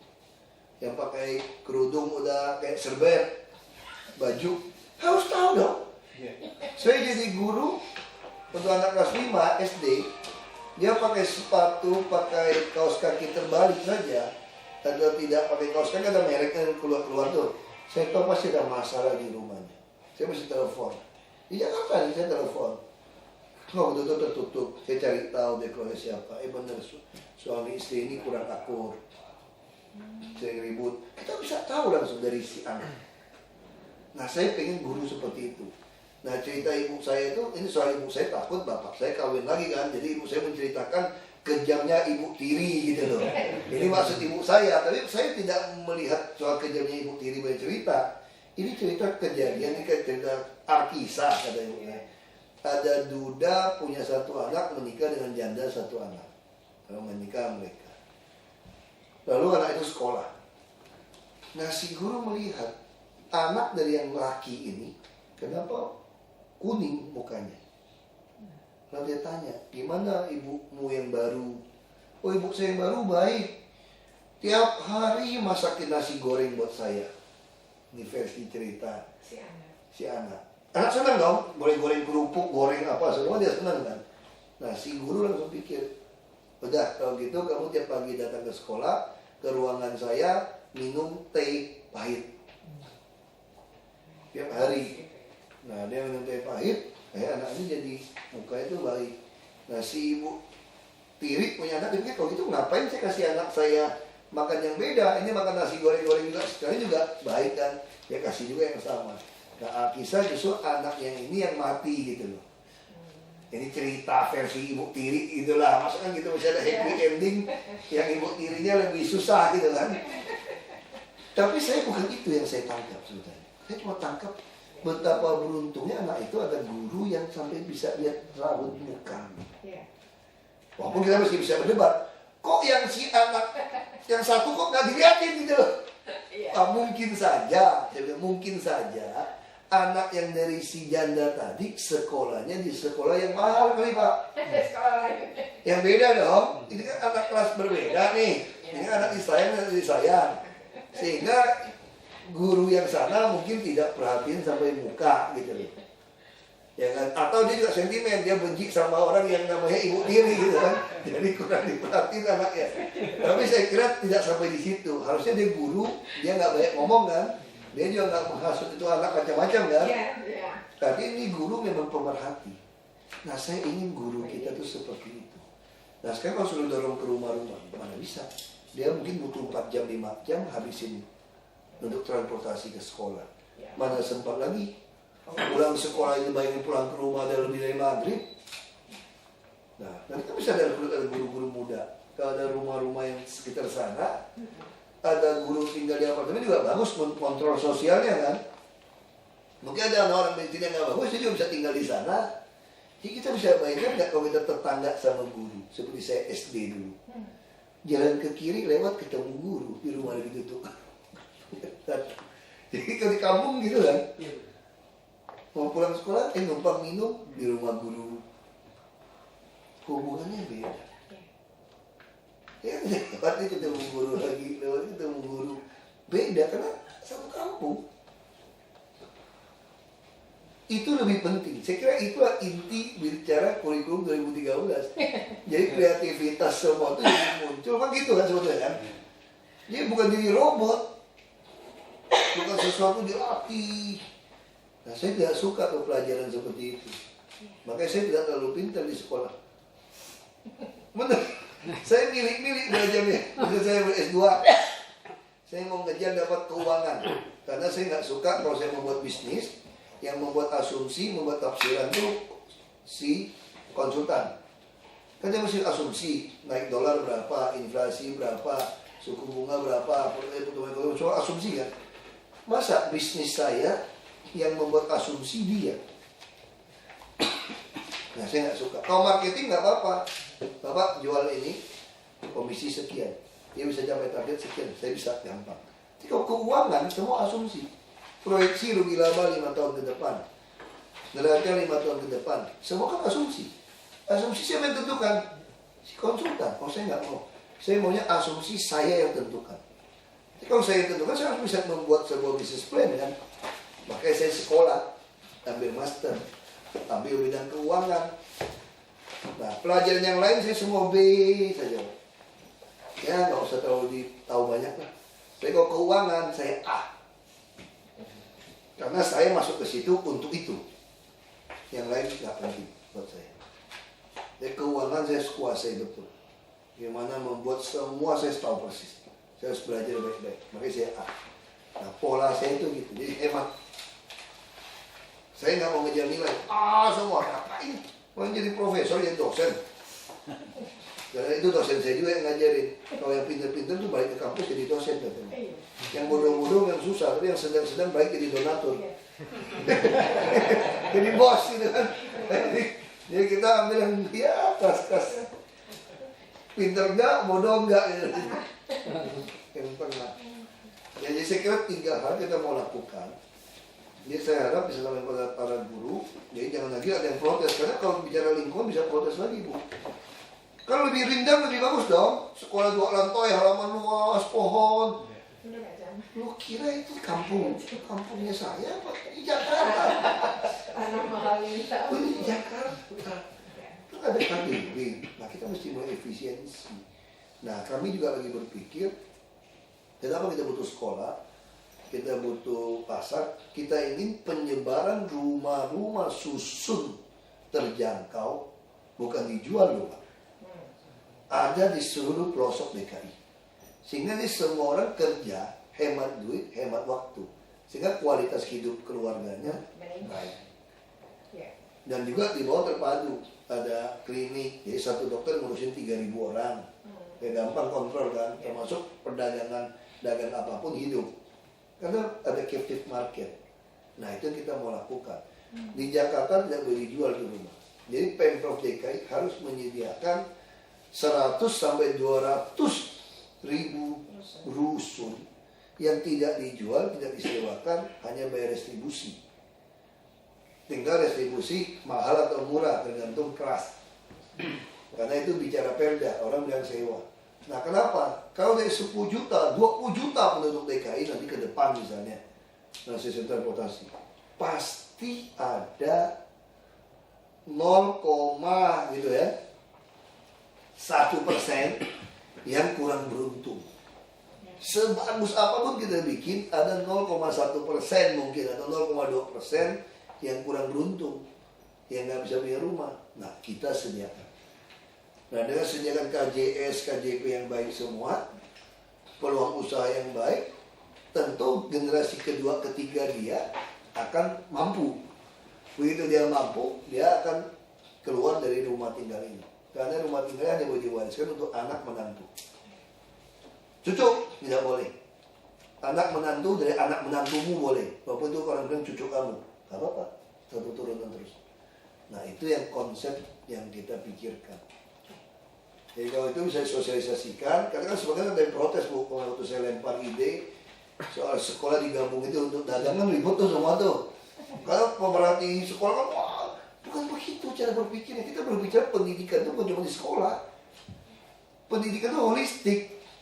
Yang pakai kerudung udah kayak serbet, baju, harus tahu dong. Saya jadi guru untuk anak kelas 5 SD, dia pakai sepatu, pakai kaos kaki terbalik saja, atau tidak pakai kaos kaki, ada mereknya keluar tuh. Saya tahu pasti ada masalah di rumahnya. Saya mesti telepon. Di Jakarta nih saya telepon. Oh betul tertutup. Saya cari tahu dekornya siapa. Benar suami istri ini kurang akur. Saya ribut. Kita bisa tahu langsung dari si anak. Nah saya pengen guru seperti itu. Nah cerita ibu saya itu, ini soal ibu saya takut bapak saya kawin lagi kan. Jadi ibu saya menceritakan kejamnya ibu tiri gitu loh. Ini maksud ibu saya. Tapi saya tidak melihat soal kejamnya ibu tiri bercerita. Ini cerita kejadian, ini cerita Arkisah kata ibunya. Ada duda punya 1 anak, menikah dengan janda 1 anak. Kalau menikah mereka. Lalu anak itu sekolah. Nah si guru melihat anak dari yang laki ini, kenapa kuning mukanya? Lalu dia tanya, gimana ibumu yang baru? Oh ibu saya yang baru baik. Tiap hari masakin nasi goreng buat saya. Ini versi cerita si anak. Anak senang dong, boleh goreng kerupuk, goreng apa, semua dia senang kan. Nah si guru langsung pikir, udah kalau gitu kamu tiap pagi datang ke sekolah, ke ruangan saya, minum teh pahit tiap hari. Nah dia minum teh pahit, anaknya jadi mukanya tuh baik. Nah si ibu tiri punya anak, dia pikir kalau gitu ngapain saya kasih anak saya makan yang beda, ini makan nasi goreng-goreng juga, sekali juga baik kan, ya kasih juga yang sama. Nah kisah justru anak yang ini yang mati gitu loh. Ini cerita versi ibu tiri gitulah, maksudnya gitu, misalnya ada happy ending yang ibu tirinya lebih susah gitu kan. Tapi saya bukan itu yang saya tangkap sebetulnya. Saya cuma tangkap betapa beruntungnya anak itu ada guru yang sampai bisa lihat raut muka. Walaupun kita masih bisa berdebat, kok yang si anak yang satu kok nggak dilihatin gitu. Mungkin saja, mungkin saja anak yang dari si janda tadi sekolahnya di sekolah yang mahal kali Pak. Yang beda dong, ini kan anak kelas berbeda nih. Ini kan anak disayang dan disayang. Sehingga guru yang sana mungkin tidak perhatiin sampai muka gitu loh. Ya kan? Atau dia juga sentimen, dia benci sama orang yang namanya ibu tiri gitu kan. Jadi kurang diperhatiin anaknya. Tapi saya kira tidak sampai di situ. Harusnya dia guru, dia nggak banyak ngomong kan. Dia juga nggak menghasut itu anak macam-macam kan. Tapi ini guru memang pemerhati. Nah saya ingin guru kita tuh seperti itu. Nah sekarang kalau sudah dorong ke rumah-rumah, mana bisa? Dia mungkin butuh 4 jam, 5 jam habisin untuk transportasi ke sekolah. Mana sempat lagi pulang sekolah ini, bayangin pulang ke rumah ada lebih dari maghrib. Nah nanti kan bisa ada guru-guru muda. Kalau ada rumah-rumah yang sekitar sana, ada guru tinggal di apartemen juga bagus kontrol sosialnya kan. Mungkin ada orang di sini yang nggak bagus, dia juga bisa tinggal di sana. Jadi kita bisa bayangkan nggak kalau kita tetangga sama guru, seperti saya SD dulu. Jalan ke kiri lewat ketemu guru di rumah gitu tuh. Jadi kalau di kampung gitu kan, mau pulang sekolah, numpang minum di rumah guru. Hubungannya beda. Ya lewat ketemu guru lagi, lewat ketemu guru. Beda karena satu kampung. Itu lebih penting. Saya kira itulah inti bicara kurikulum 2013. Jadi kreativitas semua itu jadi muncul, kan gitu kan sebetulnya kan. Jadi bukan jadi robot, bukan sesuatu dilatih. Nah saya tidak suka ke pelajaran seperti itu. Makanya saya tidak terlalu pintar di sekolah. Benar. Saya milih-milih belajarnya. Misalnya saya ber-S2, saya mau ngejar dapat keuangan. Karena saya nggak suka kalau saya membuat bisnis, yang membuat asumsi, membuat tafsiran itu si konsultan. Kan dia mesti asumsi, naik dolar berapa, inflasi berapa, suku bunga berapa, pertumbuhan ekonomi, soal asumsi kan. Masa bisnis saya yang membuat asumsi dia? Nah saya nggak suka. Kalau marketing nggak apa-apa, Bapak jual ini komisi sekian, dia bisa capai target sekian, saya bisa gampang. Tapi kalau keuangan semua asumsi. Proyeksi rugi laba 5 tahun ke depan, neraca 5 tahun ke depan, semua kan asumsi. Asumsi siapa yang tentukan? Si konsultan. Kalau saya nggak mau, saya maunya asumsi saya yang tentukan. Jadi kalau saya yang tentukan, saya harus bisa membuat sebuah business plan kan. Makanya saya sekolah, ambil master, ambil bidang keuangan. Nah pelajaran yang lain saya semua B saja. Ya nggak usah terlalu tahu banyak lah. Tapi kalau keuangan saya A. Karena saya masuk ke situ untuk itu. Yang lain tidak penting buat saya. Jadi keuangan saya kuasai betul. Gimana membuat semua saya tahu persis. Saya harus belajar baik-baik. Makanya saya A. Nah pola saya itu gitu. Jadi hemat. Saya nggak mau ngejar nilai. Semua ngapain? Mau jadi profesor, jadi dosen. Karena itu dosen saya juga yang ngajarin. Kalau yang pintar-pintar tuh balik ke kampus jadi dosen katanya. Yang bodoh-bodoh yang susah, tapi yang sedang-sedang baik jadi donatur. Jadi bos gitu kan. Jadi kita ambil yang ya kas-kas. Pintar enggak, bodoh enggak gitu. Yang tengah. Jadi saya kira 3 hal kita mau lakukan. Jadi saya harap bisa sampai pada para guru. Jadi jangan lagi ada yang protes. Karena kalau bicara lingkungan bisa protes lagi Bu. Kan lebih rindang, lebih bagus dong. Sekolah 2 lantai, halaman luas, pohon. Lu kira itu kampungnya saya apa? Di Jakarta. Anak mahal ini Di Jakarta. Itu ada KTP. Nah kita mesti mulai efisiensi. Nah kami juga lagi berpikir Kenapa kita butuh sekolah? Kita butuh pasar. Kita ingin penyebaran rumah-rumah susun terjangkau, bukan dijual loh Pak. Ada di seluruh pelosok DKI. Sehingga ini semua orang kerja, hemat duit, hemat waktu. Sehingga kualitas hidup keluarganya baik. Dan juga di bawah terpadu. Ada klinik, jadi satu dokter ngurusin 3.000 orang. Ya gampang kontrol kan, termasuk perdagangan, dagang apapun hidup. Karena ada captive market. Nah itu yang kita mau lakukan. Di Jakarta tidak boleh dijual di rumah. Jadi Pemprov DKI harus menyediakan 100 sampai 200 ribu rusun yang tidak dijual, tidak disewakan, hanya bayar retribusi. Tinggal retribusi mahal atau murah tergantung kelas. Karena itu bicara perda, orang bilang sewa. Nah kenapa? Kalau dari 10 juta, 20 juta penduduk DKI nanti ke depan misalnya, nah sistem transportasi, pasti ada 0, gitu ya, 1% yang kurang beruntung. Sebagus apapun kita bikin, ada 0,1% mungkin atau 0,2% yang kurang beruntung, yang nggak bisa punya rumah. Nah kita sediakan. Nah dengan sediakan KJS, KJP yang baik semua, peluang usaha yang baik, tentu generasi kedua, ketiga dia akan mampu. Begitu dia mampu, dia akan keluar dari rumah tinggal ini. Karena rumah tinggal hanya boleh diwariskan untuk anak menantu. Cucu tidak boleh. Anak menantu dari anak menantumu boleh. Walaupun itu orang bilang cucu kamu, gak apa-apa. Satu turunan terus. Nah itu yang konsep yang kita pikirkan. Jadi kalau itu bisa disosialisasikan, karena kan sebagian ada yang protes Bu, waktu saya lempar ide soal sekolah digabung itu untuk dagangan ribut tuh semua tuh. Kalau pemerhati sekolah kan, wah, bukan begitu cara berpikirnya. Kita berbicara pendidikan itu bukan cuma di sekolah. Pendidikan itu holistik,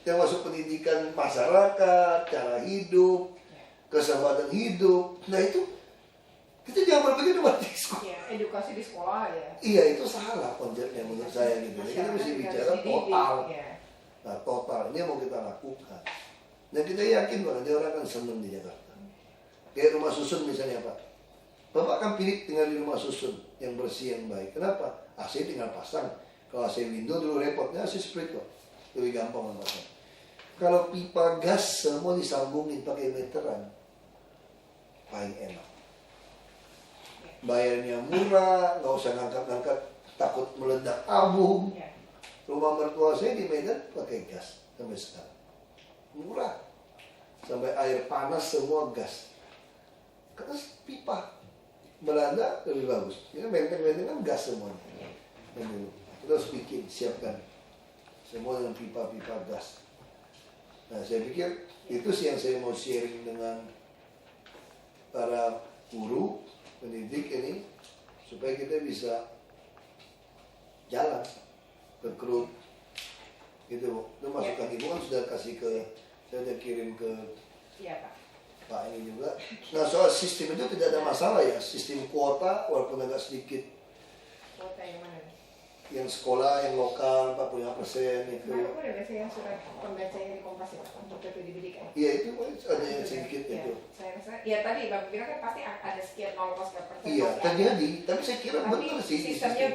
yang masuk pendidikan masyarakat, cara hidup, kesehatan hidup. Nah itu kita jangan berpikir cuma di sekolah. Ya, edukasi di sekolah ya. Iya itu salah konsepnya menurut saya gitu. Jadi kita mesti bicara total. Nah total ini yang mau kita lakukan. Dan kita yakin bahwa nanti orang akan senang di Jakarta. Kayak rumah susun misalnya Pak. Bapak kan pilih tinggal di rumah susun yang bersih yang baik. Kenapa? AC tinggal pasang. Kalau AC window dulu repotnya AC split kok. Lebih gampang pasang. Kalau pipa gas semua disambungin pakai meteran, paling enak. Bayarnya murah, nggak usah ngangkat-ngangkat takut meledak tabung. Rumah mertua saya di Medan pakai gas sampai sekarang. Murah. Sampai air panas semua gas. Karena pipa. Belanda lebih bagus. Ini benteng-benteng kan gas semuanya. Kita harus bikin, siapkan. Semua dengan pipa-pipa gas. Nah saya pikir itu sih yang saya mau sharing dengan para guru, pendidik ini, supaya kita bisa jalan, rekrut, gitu. Itu masukan ibu kan sudah kasih ke, saya sudah kirim ke Pak ini juga. Nah soal sistem itu tidak ada masalah ya, sistem kuota walaupun agak sedikit. Kuota yang mana? Yang sekolah, yang lokal 45% itu. Mana udah baca yang surat pembacanya di Kompas ya untuk PPDB kan? Iya itu ada yang sedikit ya, itu. Saya rasa, ya tadi Bapak bilang kan pasti ada sekian 0,1%. Iya terjadi, tapi saya kira betul sih. Sistemnya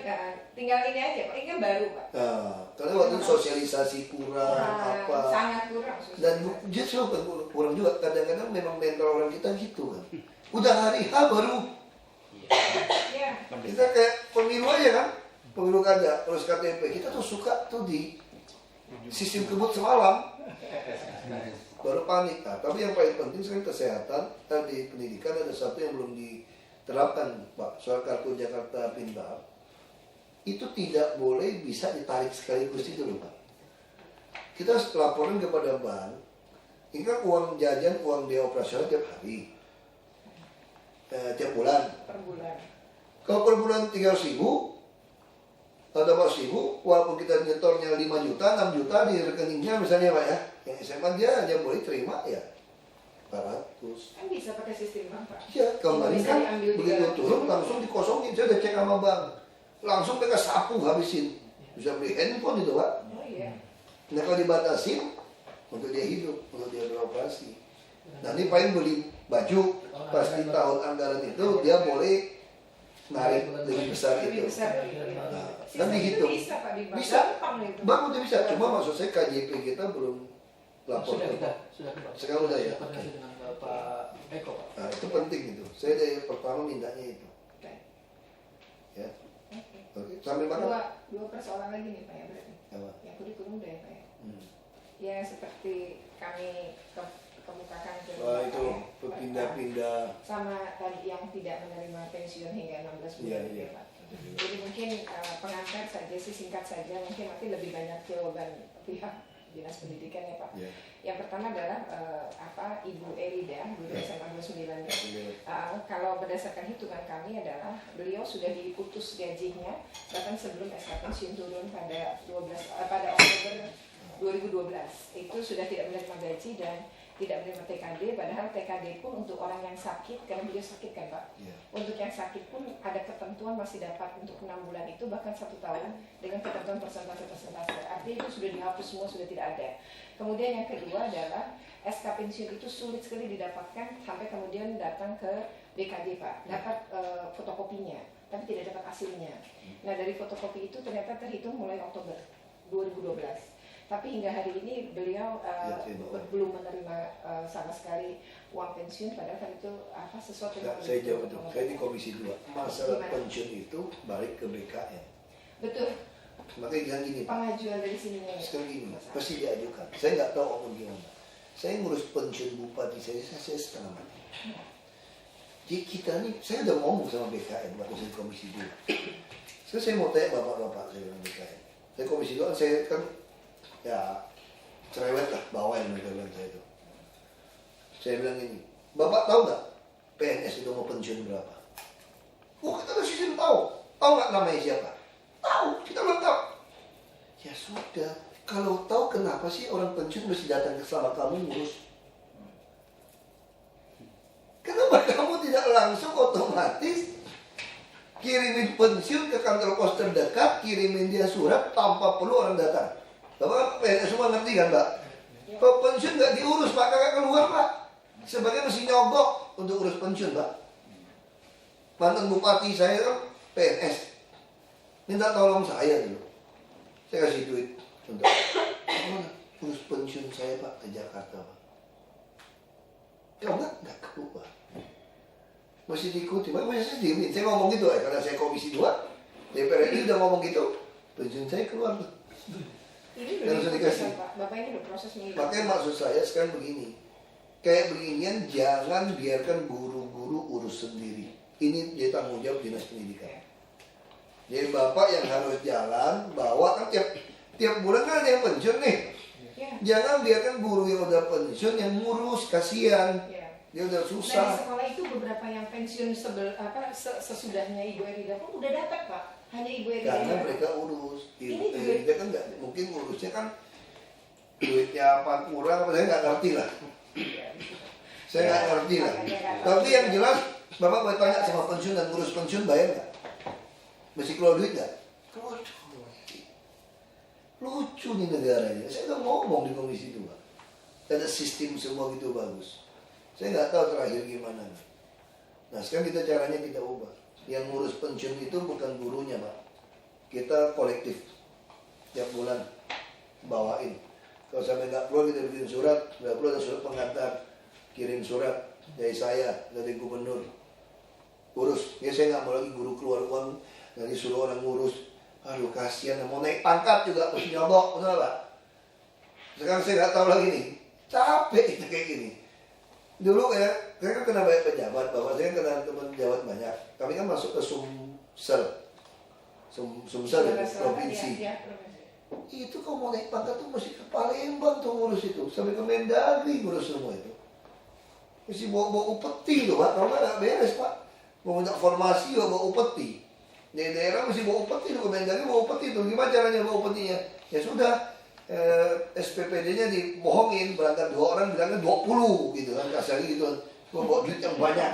tinggal ini aja, Pak. Ini kan baru Pak. Nah, karena waktu sosialisasi kurang apa. Sangat kurang. Dan justru kurang juga. Kadang-kadang memang mental orang kita gitu kan. Udah hari H baru. Iya. Kita kayak pemilu aja kan. Pemilu kada, terus KTP. Kita tuh suka tuh di sistem kebut semalam. Baru panik. Nah, tapi yang paling penting sekarang kesehatan. Di pendidikan ada satu yang belum diterapkan Pak. Soal kartu Jakarta Pintar. Itu tidak boleh bisa ditarik sekaligus itu loh Pak. Kita laporan kepada bank. Ini kan uang jajan, uang dia operasional tiap hari. Tiap bulan. Per bulan. Kalau per bulan 300.000 atau 400.000, walaupun kita nyetornya 5 juta, 6 juta di rekeningnya misalnya Pak ya, yang SMA dia hanya boleh terima ya 400. Kan bisa pakai sistem bank Pak. Iya, kemarin Bisa kan diambil begitu juga. turun langsung dikosongin, saya udah cek sama bank. Langsung mereka sapu habisin. Bisa beli handphone itu Pak. Oh iya. Nah kalau dibatasin, untuk dia hidup, untuk dia beroperasi. Nah ini paling beli baju pasti tahun anggaran itu dia boleh narik lebih besar Lebih itu. besar. Nah, Sistem kan itu dihitung. bisa Pak di bank. Bisa. Gampang itu. Bang udah bisa, cuma maksud saya KJP kita belum lapor. Sudah kita. Sekarang udah ya? Koordinasi dengan Pak Eko, Pak. Nah itu penting itu. Saya dari pertama mintanya itu. Oke. Ya. Oke. Oke. Sambil makan. Dua persoalan lagi nih Pak ya berarti. Apa? Yang kurikulum udah ya Pak ya. Hmm. Ya seperti kami kemukakan ke Wah Bapak itu ya, berpindah-pindah. sama tadi yang tidak menerima pensiun hingga 16 bulan Iya, itu iya. ya Pak. Jadi mungkin pengantar saja sih, singkat saja, mungkin nanti lebih banyak jawaban pihak dinas pendidikan ya Pak. Ya. Yang pertama adalah Ibu Erida, guru Ya. SMA 29. Ya. Kalau berdasarkan hitungan kami adalah beliau sudah diputus gajinya bahkan sebelum SK pensiun turun pada pada Oktober 2012. Itu sudah tidak menerima gaji dan tidak menerima TKD, padahal TKD pun untuk orang yang sakit, karena beliau sakit kan Pak. Ya. Untuk yang sakit pun ada ketentuan masih dapat untuk 6 bulan itu bahkan 1 tahun dengan ketentuan persentase-persentase. Artinya itu sudah dihapus semua, sudah tidak ada. Kemudian yang kedua adalah SK pensiun itu sulit sekali didapatkan sampai kemudian datang ke BKD Pak, dapat fotokopinya, tapi tidak dapat hasilnya. Nah dari fotokopi itu ternyata terhitung mulai Oktober 2012. Tapi hingga hari ini beliau belum menerima sama sekali uang pensiun, padahal kan itu sesuatu yang Saya jawab itu. Saya di Komisi 2. Masalah pensiun itu balik ke BKN. Betul. Makanya bilang gini, Pak. Pengajuan dari sini. Sekarang gini, pasti diajukan. Saya nggak tahu omong gimana. Saya ngurus pensiun bupati saya setengah mati. Jadi kita nih, saya udah ngomong sama BKN waktu saya di Komisi 2. Sekarang saya mau tanya bapak-bapak saya dengan BKN. Saya Komisi 2, saya kan ya cerewet lah, bawel mereka bilang saya itu. Saya bilang ini, bapak tahu nggak PNS itu mau pensiun berapa? Kita masih tahu. Tahu nggak namanya siapa? Tahu, kita belum tahu. Ya sudah, kalau tahu kenapa sih orang pensiun mesti datang ke sama kamu ngurus? Kenapa kamu tidak langsung otomatis kirimin pensiun ke kantor pos terdekat, kirimin dia surat tanpa perlu orang datang? Bapak PNS semua ngerti kan Pak? Kalau pensiun nggak diurus Pak, kakak keluar Pak. Sebagai mesti nyogok untuk urus pensiun Pak. Mantan bupati saya kan PNS, minta tolong saya dulu. Saya kasih duit untuk urus pensiun saya Pak ke Jakarta Pak. Kalau nggak keluar. Masih diikuti, masih saya diemin. Saya ngomong gitu karena saya Komisi 2, DPR RI udah ngomong gitu, pensiun saya keluar tuh. Ini Dan sudah dikasih. Pak. Bapak ini udah proses mengikuti. Makanya maksud saya sekarang begini, kayak beginian jangan biarkan guru-guru urus sendiri. Ini dia tanggung jawab dinas pendidikan. Jadi bapak yang harus jalan, bawa kan tiap bulan kan ada yang pensiun nih. Ya. Jangan biarkan guru yang udah pensiun yang ngurus, kasihan. Ya. Dia udah Nah di susah. sekolah itu beberapa yang pensiun sesudahnya Ibu Erida pun udah dapat Pak. Hanya Ibu Erida. Karena yang mereka urus. Ini juga- Dia kan nggak mungkin ngurusnya kan duitnya apa kurang, apa saya nggak ngerti lah. Saya nggak ngerti lah. Tapi yang jelas, bapak boleh tanya sama pensiun dan ngurus pensiun bayar nggak? Masih keluar duit nggak? Keluar duit. Lucu nih negara ini. Saya udah ngomong di Komisi 2. Ada sistem semua gitu bagus. Saya nggak tahu terakhir gimana. Nah sekarang caranya kita ubah. Yang ngurus pensiun itu bukan gurunya Pak. Kita kolektif. Tiap bulan bawain. Kalau sampai nggak perlu kita bikin surat, nggak perlu ada surat pengantar, kirim surat dari saya, dari gubernur, urus. Ya saya nggak mau lagi guru keluar uang, nanti suruh orang ngurus. Aduh kasihan, mau naik pangkat juga mesti nyobok, betul Pak? Sekarang saya nggak tahu lagi nih, capek itu kayak gini. Dulu ya, saya kan kena banyak pejabat, bapak saya kena teman pejabat banyak. Kami kan masuk ke Sumsel Provinsi. provinsi. Ya, provinsi. Itu kalau mau naik pangkat tuh mesti ke Palembang tuh ngurus itu, sampai ke Mendagri ngurus semua itu. Mesti bawa upeti tuh Pak, kalau nggak beres Pak. Mau minta formasi bawa upeti. Di daerah mesti bawa upeti tuh, ke Mendagri bawa upeti tuh. Gimana caranya bawa upetinya? Ya sudah, SPPD-nya dibohongin, berangkat 2 orang bilangnya 20 gitu kan, kasarnya gitu kan. Gua bawa duit yang banyak.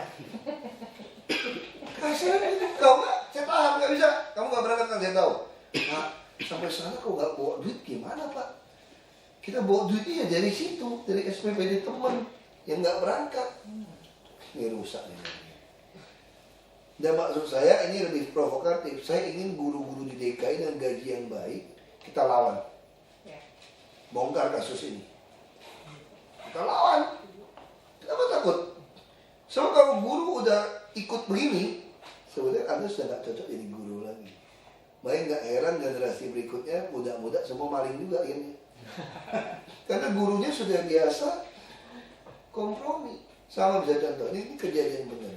Kasarnya gitu, kau nggak, saya paham nggak bisa. Kamu nggak berangkat kan saya tahu. Pak, sampai sana kau nggak bawa duit gimana Pak? Kita bawa duitnya dari situ, dari SPPD teman yang nggak berangkat. Ini rusak nih. Dan maksud saya ini lebih provokatif. Saya ingin guru-guru di DKI dengan gaji yang baik, kita lawan. Bongkar kasus ini. Kita lawan. Kenapa takut? So kalau guru udah ikut begini, sebenarnya Anda sudah nggak cocok jadi guru lagi. Makanya nggak heran generasi berikutnya muda-muda semua maling juga ini. Karena gurunya sudah biasa kompromi. Sama bisa contoh, ini kejadian benar.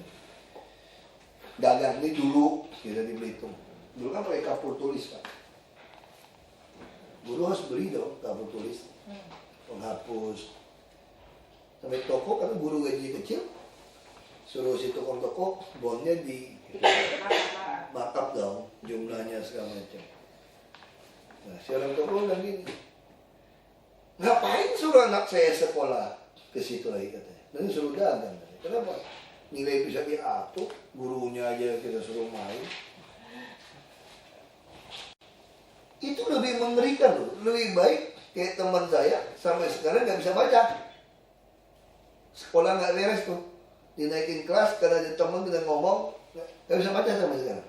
Dagang ini dulu kita di Belitung. Dulu kan pakai kapur tulis Pak. Guru harus beli dong kapur tulis, penghapus. Sampai toko karena guru gaji kecil, suruh si tukang toko bonnya di markup dong jumlahnya segala macam. Nah si orang toko bilang gini, ngapain suruh anak saya sekolah ke situ lagi katanya. Dan suruh dagang. Kenapa? Nilai bisa diatur, gurunya aja kita suruh main. Itu lebih mengerikan loh, lebih baik kayak teman saya sampai sekarang nggak bisa baca. Sekolah nggak beres tuh, dinaikin kelas karena ada teman dengan ngomong nggak bisa baca sampai sekarang.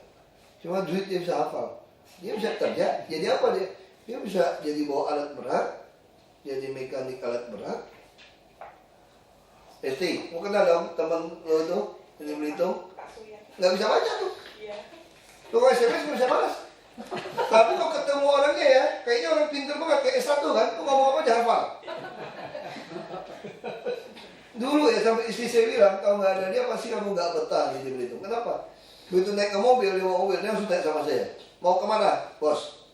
Cuma duit dia bisa hafal, dia bisa kerja. Jadi apa dia? Dia bisa jadi bawa alat berat, jadi mekanik alat berat. Esti, mau kenal dong teman lo tuh ini Belitung? Nggak bisa baca tuh. Tuh SMS nggak bisa balas. Tapi kalau ketemu orangnya ya, kayaknya orang pintar banget kayak S1 kan, tuh ngomong apa aja hafal. Dulu ya sampai istri saya bilang, kalau nggak ada dia pasti kamu nggak betah di Belitung. Kenapa? Begitu naik ke mobil, dia mau mobil, dia langsung tanya sama saya, mau kemana, bos?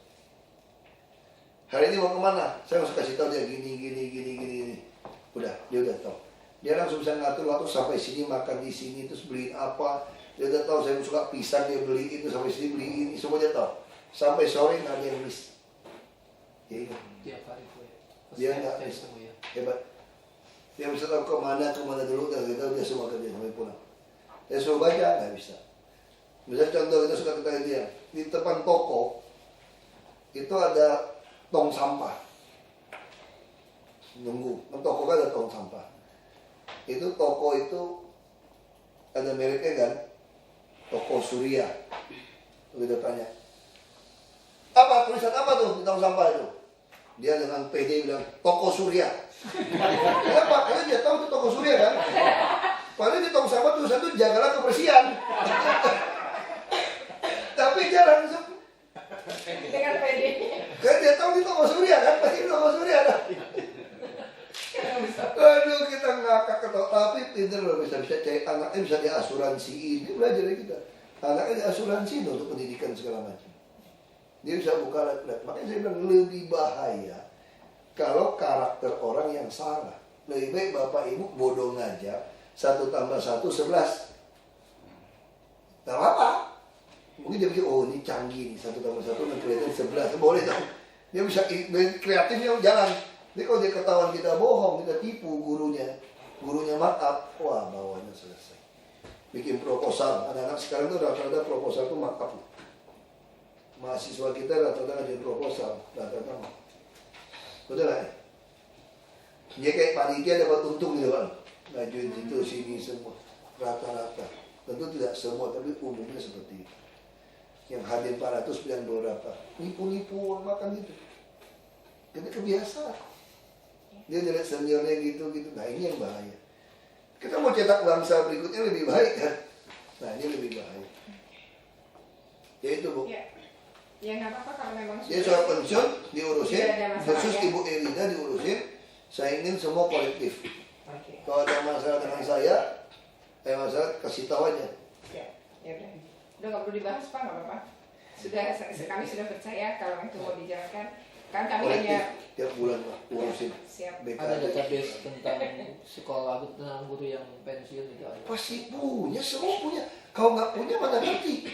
Hari ini mau kemana? Saya harus kasih tahu dia gini. Udah, dia udah tahu. Dia langsung bisa ngatur waktu sampai sini makan di sini, terus beliin apa. Dia udah tahu saya suka pisang, dia beli itu sampai sini beli ini, semua dia tahu. Sampai sore nggak ada yang miss. Ya itu. Tiap hari gue. Dia nggak miss. Hebat. Dia bisa tahu kemana dulu dan kita dia semua kerja sampai pulang. Dia suruh baca nggak bisa. Misalnya contoh kita suka ketanya dia di depan toko itu ada tong sampah. Nunggu, toko kan ada tong sampah. Itu toko itu ada mereknya kan, toko Surya. Kita tanya, apa tulisan apa tuh di tong sampah itu? Dia dengan PD bilang toko Surya. Kenapa? Karena dia tahu itu toko Surya kan. Padahal di tong sampah tulisan itu jagalah kebersihan. Tapi dia langsung dengan PD. Karena dia tahu itu toko Surya kan, pasti toko Surya kan. Aduh kita ngakak ketawa, tapi pinter loh bisa cari anaknya bisa diasuransiin. Dia belajar dari kita. Anaknya diasuransiin untuk pendidikan segala macam. Dia bisa buka lab. Makanya saya bilang lebih bahaya kalau karakter orang yang salah. Lebih baik bapak ibu bodoh ngajar 1 tambah 1 11. Gak apa-apa. Mungkin dia pikir oh ini canggih nih 1 tambah 1 dan kelihatan 11. Boleh dong. Dia bisa kreatifnya jalan. Jadi kalau dia ketahuan kita bohong, kita tipu gurunya markup, wah bawahnya selesai. Bikin proposal, anak-anak sekarang tuh rata-rata proposal tuh markup. Mahasiswa kita rata-rata ngajuin proposal, rata-rata markup. Betul nggak? Dia kayak panitia dapat untung gitu kan, ngajuin situ sini semua, rata-rata. Tentu tidak semua, tapi umumnya seperti itu. Yang hadir 400 bilang berapa? Nipu-nipu uang makan gitu. Jadi kebiasaan. Dia lihat seniornya gitu. Nah ini yang bahaya. Kita mau cetak bangsa berikutnya lebih baik kan. Nah ini lebih bahaya. Ya itu Bu. Ya nggak apa-apa kalau memang Dia soal pensiun diurusin, khusus Ibu Erina diurusin. Saya ingin semua kolektif. Kalau ada masalah dengan saya masalah kasih tahu aja. Ya udah nggak perlu dibahas Pak, nggak apa-apa. Kami sudah percaya kalau itu mau dijalankan. Kan kami Kolektif hanya tiap bulan Pak urusin. siap. Ada database tentang sekolah tentang guru yang pensiun itu ada. Pasti punya, semua punya. Kalau nggak punya mana ngerti.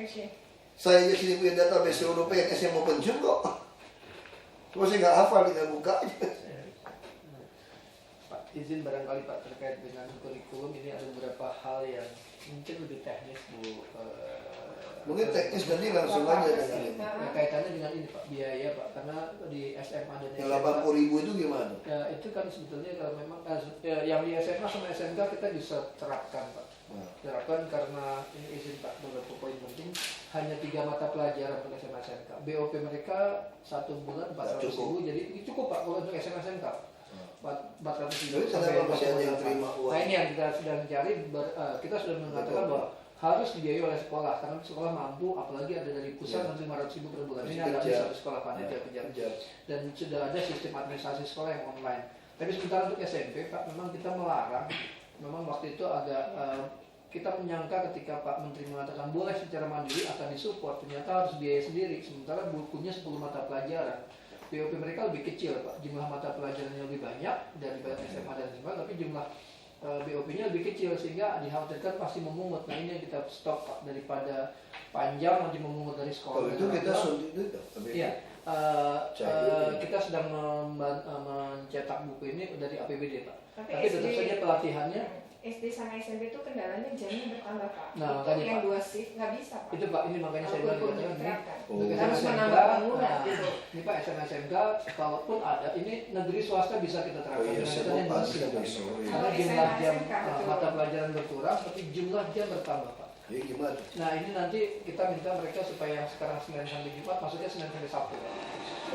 Oke. Saya di sini punya database seluruh PNS yang mau pensiun kok. Cuma saya nggak hafal, tinggal buka aja. Pak, izin barangkali Pak terkait dengan kurikulum ini ada beberapa hal yang mungkin lebih teknis Bu. Mungkin teknis nanti langsung aja dengan ini. Ya, kaitannya dengan ini Pak, biaya Pak, karena di SMA dan Yang SMK 80.000 itu gimana? ya itu kan sebetulnya kalau memang yang di SMA sama SMK kita bisa terapkan Pak. Nah, Terapkan karena ini izin Pak, beberapa poin penting, hanya 3 mata pelajaran untuk SMA SMK. BOP mereka 1 bulan 400.000, jadi ini cukup Pak kalau untuk SMA SMK. 400.000 Jadi kenapa masih ada yang terima uang? Nah ini yang kita sedang cari, kita sudah mengatakan bahwa harus dibiayai oleh sekolah karena sekolah mampu, apalagi ada dari pusat nanti 500.000 per bulan. Ini ada Kejar. satu sekolah panitia kejar. Kejar. Dan sudah ada sistem administrasi sekolah yang online. Tapi sementara untuk SMP Pak, memang kita melarang. Memang waktu itu agak kita menyangka ketika Pak Menteri mengatakan boleh secara mandiri akan disupport, ternyata harus biaya sendiri. Sementara bukunya 10 mata pelajaran. BOP mereka lebih kecil Pak, jumlah mata pelajarannya lebih banyak daripada SMA dan SMA, tapi jumlah BOP-nya lebih kecil sehingga dikhawatirkan pasti memungut. Nah ini yang kita stop Pak, daripada panjang nanti memungut dari sekolah. Kalau itu kita suntik itu, tapi Iya, kita sedang mencetak buku ini dari APBD Pak. Tapi tentu saja pelatihannya. SD sama SMP itu kendalanya jamnya bertambah Pak. Nah, Untuk makanya, yang Pak. 2 shift nggak bisa Pak. Itu Pak, ini makanya saya bilang Kalau ini diterapkan. Oh. Harus SMK, menambah bangunan gitu. ini Pak SMA SMK, kalaupun ada, ini negeri swasta bisa kita Oh terapkan iya, dengan saya metode yang mau bersih, pagi Pak. sore. Karena Kalau jumlah SMA, jam SMK, betul. mata pelajaran berkurang, tapi jumlah jam bertambah Pak. Ya gimana? Nah ini nanti kita minta mereka supaya yang sekarang Senin sampai Jumat, maksudnya Senin sampai Sabtu Pak.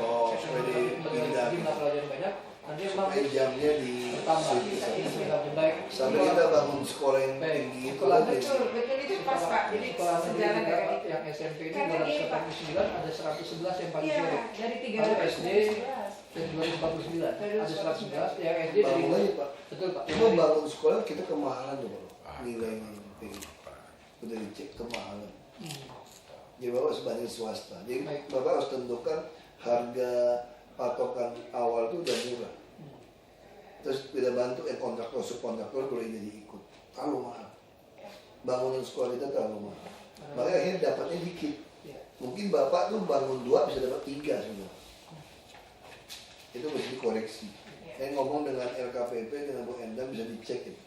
Oh, supaya dipindah. Jumlah pelajaran banyak, nanti memang Supaya jamnya di bertambah. Ini jumlah jam baik. sampai kita bangun sekolah yang Baik. tinggi itu Sekolah kan Betul, betul itu pas Pak. Jadi sekolah negeri sejalan kita, dengan Pak, itu. yang SMP ini Karena ini, Pak. 249 ada 111 yang paling Iya, sore. dari Lalu SD 311. dan 249 ada 111 yang SD dari bangun aja Pak. betul Pak. Cuma bangun sekolah kita kemahalan tuh Pak. Nilainya tinggi. Udah dicek kemahalan. Jadi Bapak sebanding swasta. Jadi Baik. Bapak harus tentukan harga patokan awal itu udah murah. Terus kita bantu kontraktor, subkontraktor kalau ini diikut. Terlalu mahal. Bangunan sekolah kita terlalu mahal. Makanya akhirnya dapatnya dikit. Ya. Mungkin Bapak tuh bangun 2 bisa dapat 3 semua. Itu mesti dikoreksi. Saya ngomong dengan LKPP, dengan Bu Endang bisa dicek itu.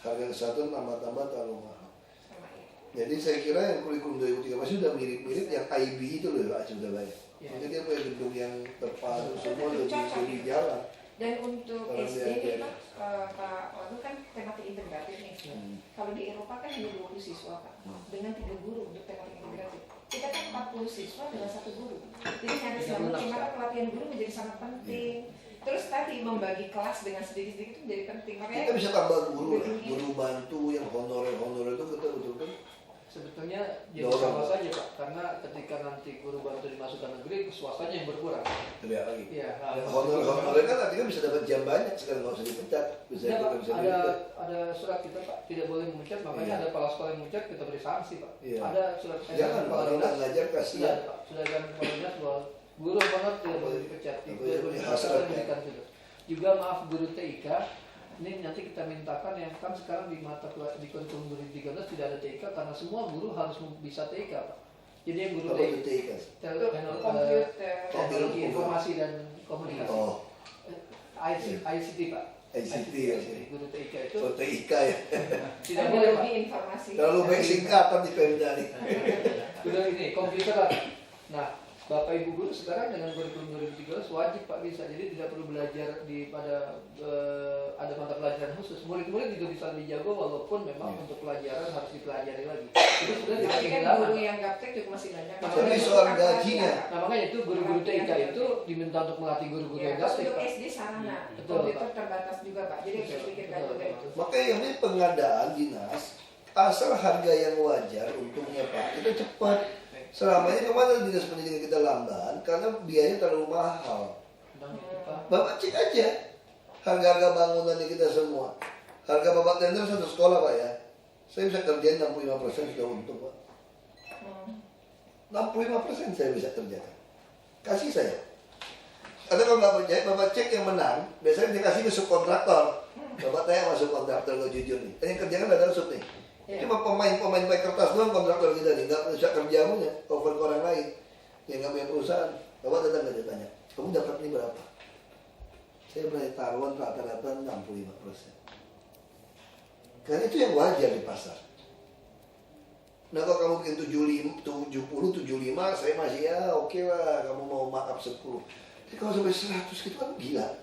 Harga kesatuan tambah-tambah terlalu mahal. Sama ya. Jadi saya kira yang kurikulum 2013 sudah mirip-mirip yang IB itu loh Pak, sudah banyak. Ya. Jadi dia punya gedung yang terpadu semua Itu lebih cocok. lebih jalan. Dan untuk Kalau SD dia- ini Pak Wanu kan tematik integratif nih. Kalau di Eropa kan hanya 20 siswa Pak, dengan 3 guru untuk tematik integratif. Kita kan 40 siswa dengan 1 guru. Jadi nyaris namun maka pelatihan guru menjadi sangat penting. Terus tadi membagi kelas dengan sedikit-sedikit itu menjadi penting. Makanya Kita bisa tambah guru lah, guru bantu yang honorer itu kita betul-betul Sebetulnya jadi Dorong. sama saja Pak, karena ketika nanti guru bantu dimasukkan negeri, swastanya yang berkurang. teriak lagi. Iya. Dan honorer kan artinya bisa dapat jam banyak sekarang nggak usah dipecat, bisa Ya, kita Pak, bisa ada dipecat. ada surat kita Pak, tidak boleh memecat, makanya Iya. ada kepala sekolah yang memecat kita beri sanksi Pak. Iya. Ada surat Jangan kepala kalau nggak dinas. ngajar Iya kasihan. Pak, sudah ada kepala dinas bahwa guru honor tidak boleh dipecat. Apa Itu yang boleh hasratnya? diberikan juga. Juga maaf guru TIK, ini nanti kita mintakan yang kan sekarang di di kurikulum 2013 tidak ada TIK karena semua guru harus bisa TIK Pak. Jadi yang guru Apa itu TIK, TIK? komputer. teknologi informasi dan komunikasi. Oh, ICT Pak. ICT ya. Jadi guru TIK itu Oh, TIK ya. tidak boleh Pak. Teknologi informasi. Terlalu baik singkatan di Pemda nih. Udah ini komputer Pak. Nah, Bapak Ibu guru sekarang dengan kurikulum 2013 wajib Pak bisa, jadi tidak perlu belajar ada mata pelajaran khusus. Murid-murid juga bisa lebih jago walaupun memang untuk pelajaran harus dipelajari lagi. Itu sudah tidak Tapi kan kehilangan. guru yang gaptek juga masih banyak. Tapi soal gajinya. Nah makanya itu guru-guru TIK itu diminta untuk melatih guru-guru Ya, yang terus gaptek untuk Pak. SD sarana, Betul, komputer Pak. terbatas juga Pak. Jadi harus Betul, dipikirkan betul, juga betul. itu. Makanya yang ini pengadaan dinas asal harga yang wajar untungnya Pak itu cepat. Selama ini kemana dinas pendidikan kita lamban karena biayanya terlalu mahal. Dan itu, Pak. Bapak cek aja harga-harga bangunannya kita semua. Harga Bapak tender satu sekolah Pak ya. Saya bisa kerjain 65% sudah untung Pak. 65% saya bisa kerjakan. Kasih saya. Atau kalau nggak percaya, Bapak cek yang menang. Biasanya dikasih ke subkontraktor. Bapak tanya sama subkontraktor, lo jujur nih. Yang kerjakan adalah sub nih. Cuma pemain pakai kertas doang kontraktor kita nih. Nggak bisa kerja punya, cover ke orang lain. Yang nggak punya perusahaan. Bapak datang aja tanya, kamu dapat ini berapa? Saya berani taruhan rata-rata 65%. Karena itu yang wajar di pasar. Nah kalau kamu bikin 75, saya masih ya oke lah, kamu mau markup 10. Tapi kalau sampai 100 gitu kan gila.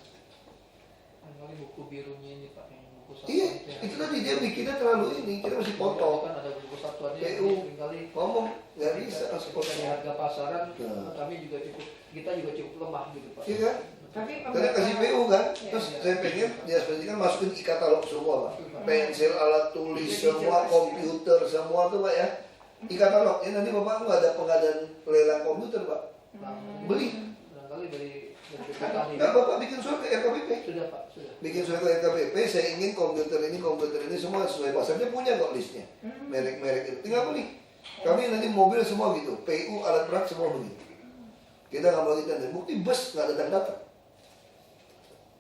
Kali buku birunya ini Pak, yang buku satuan Iya, itu tadi dia bikinnya terlalu ini, kita mesti potong. kan ada buku satuannya PU kali ngomong nggak bisa harus di potong. harga pasaran Nah. kami juga kita juga cukup lemah gitu Pak. Iya kan? Tapi Karena kasih PU kan, Iya, terus iya. saya pengen dia seperti kan masukin e-katalog semua Pak. Pensil, alat tulis, semua komputer, semua tuh Pak ya. E-katalog, ya nanti Bapak nggak ada pengadaan lelang komputer Pak. Nah, Beli. barangkali dari PPK ini. Nah Bapak bikin surat ke RKPP. Sudah Pak, sudah. Bikin surat ke RKPP, saya ingin komputer ini semua sesuai pasarnya, punya kok listnya. Merek-merek itu, tinggal beli. Kami nanti mobil semua gitu, PU, alat berat semua begitu. Kita nggak mau kita bukti bus nggak datang-datang.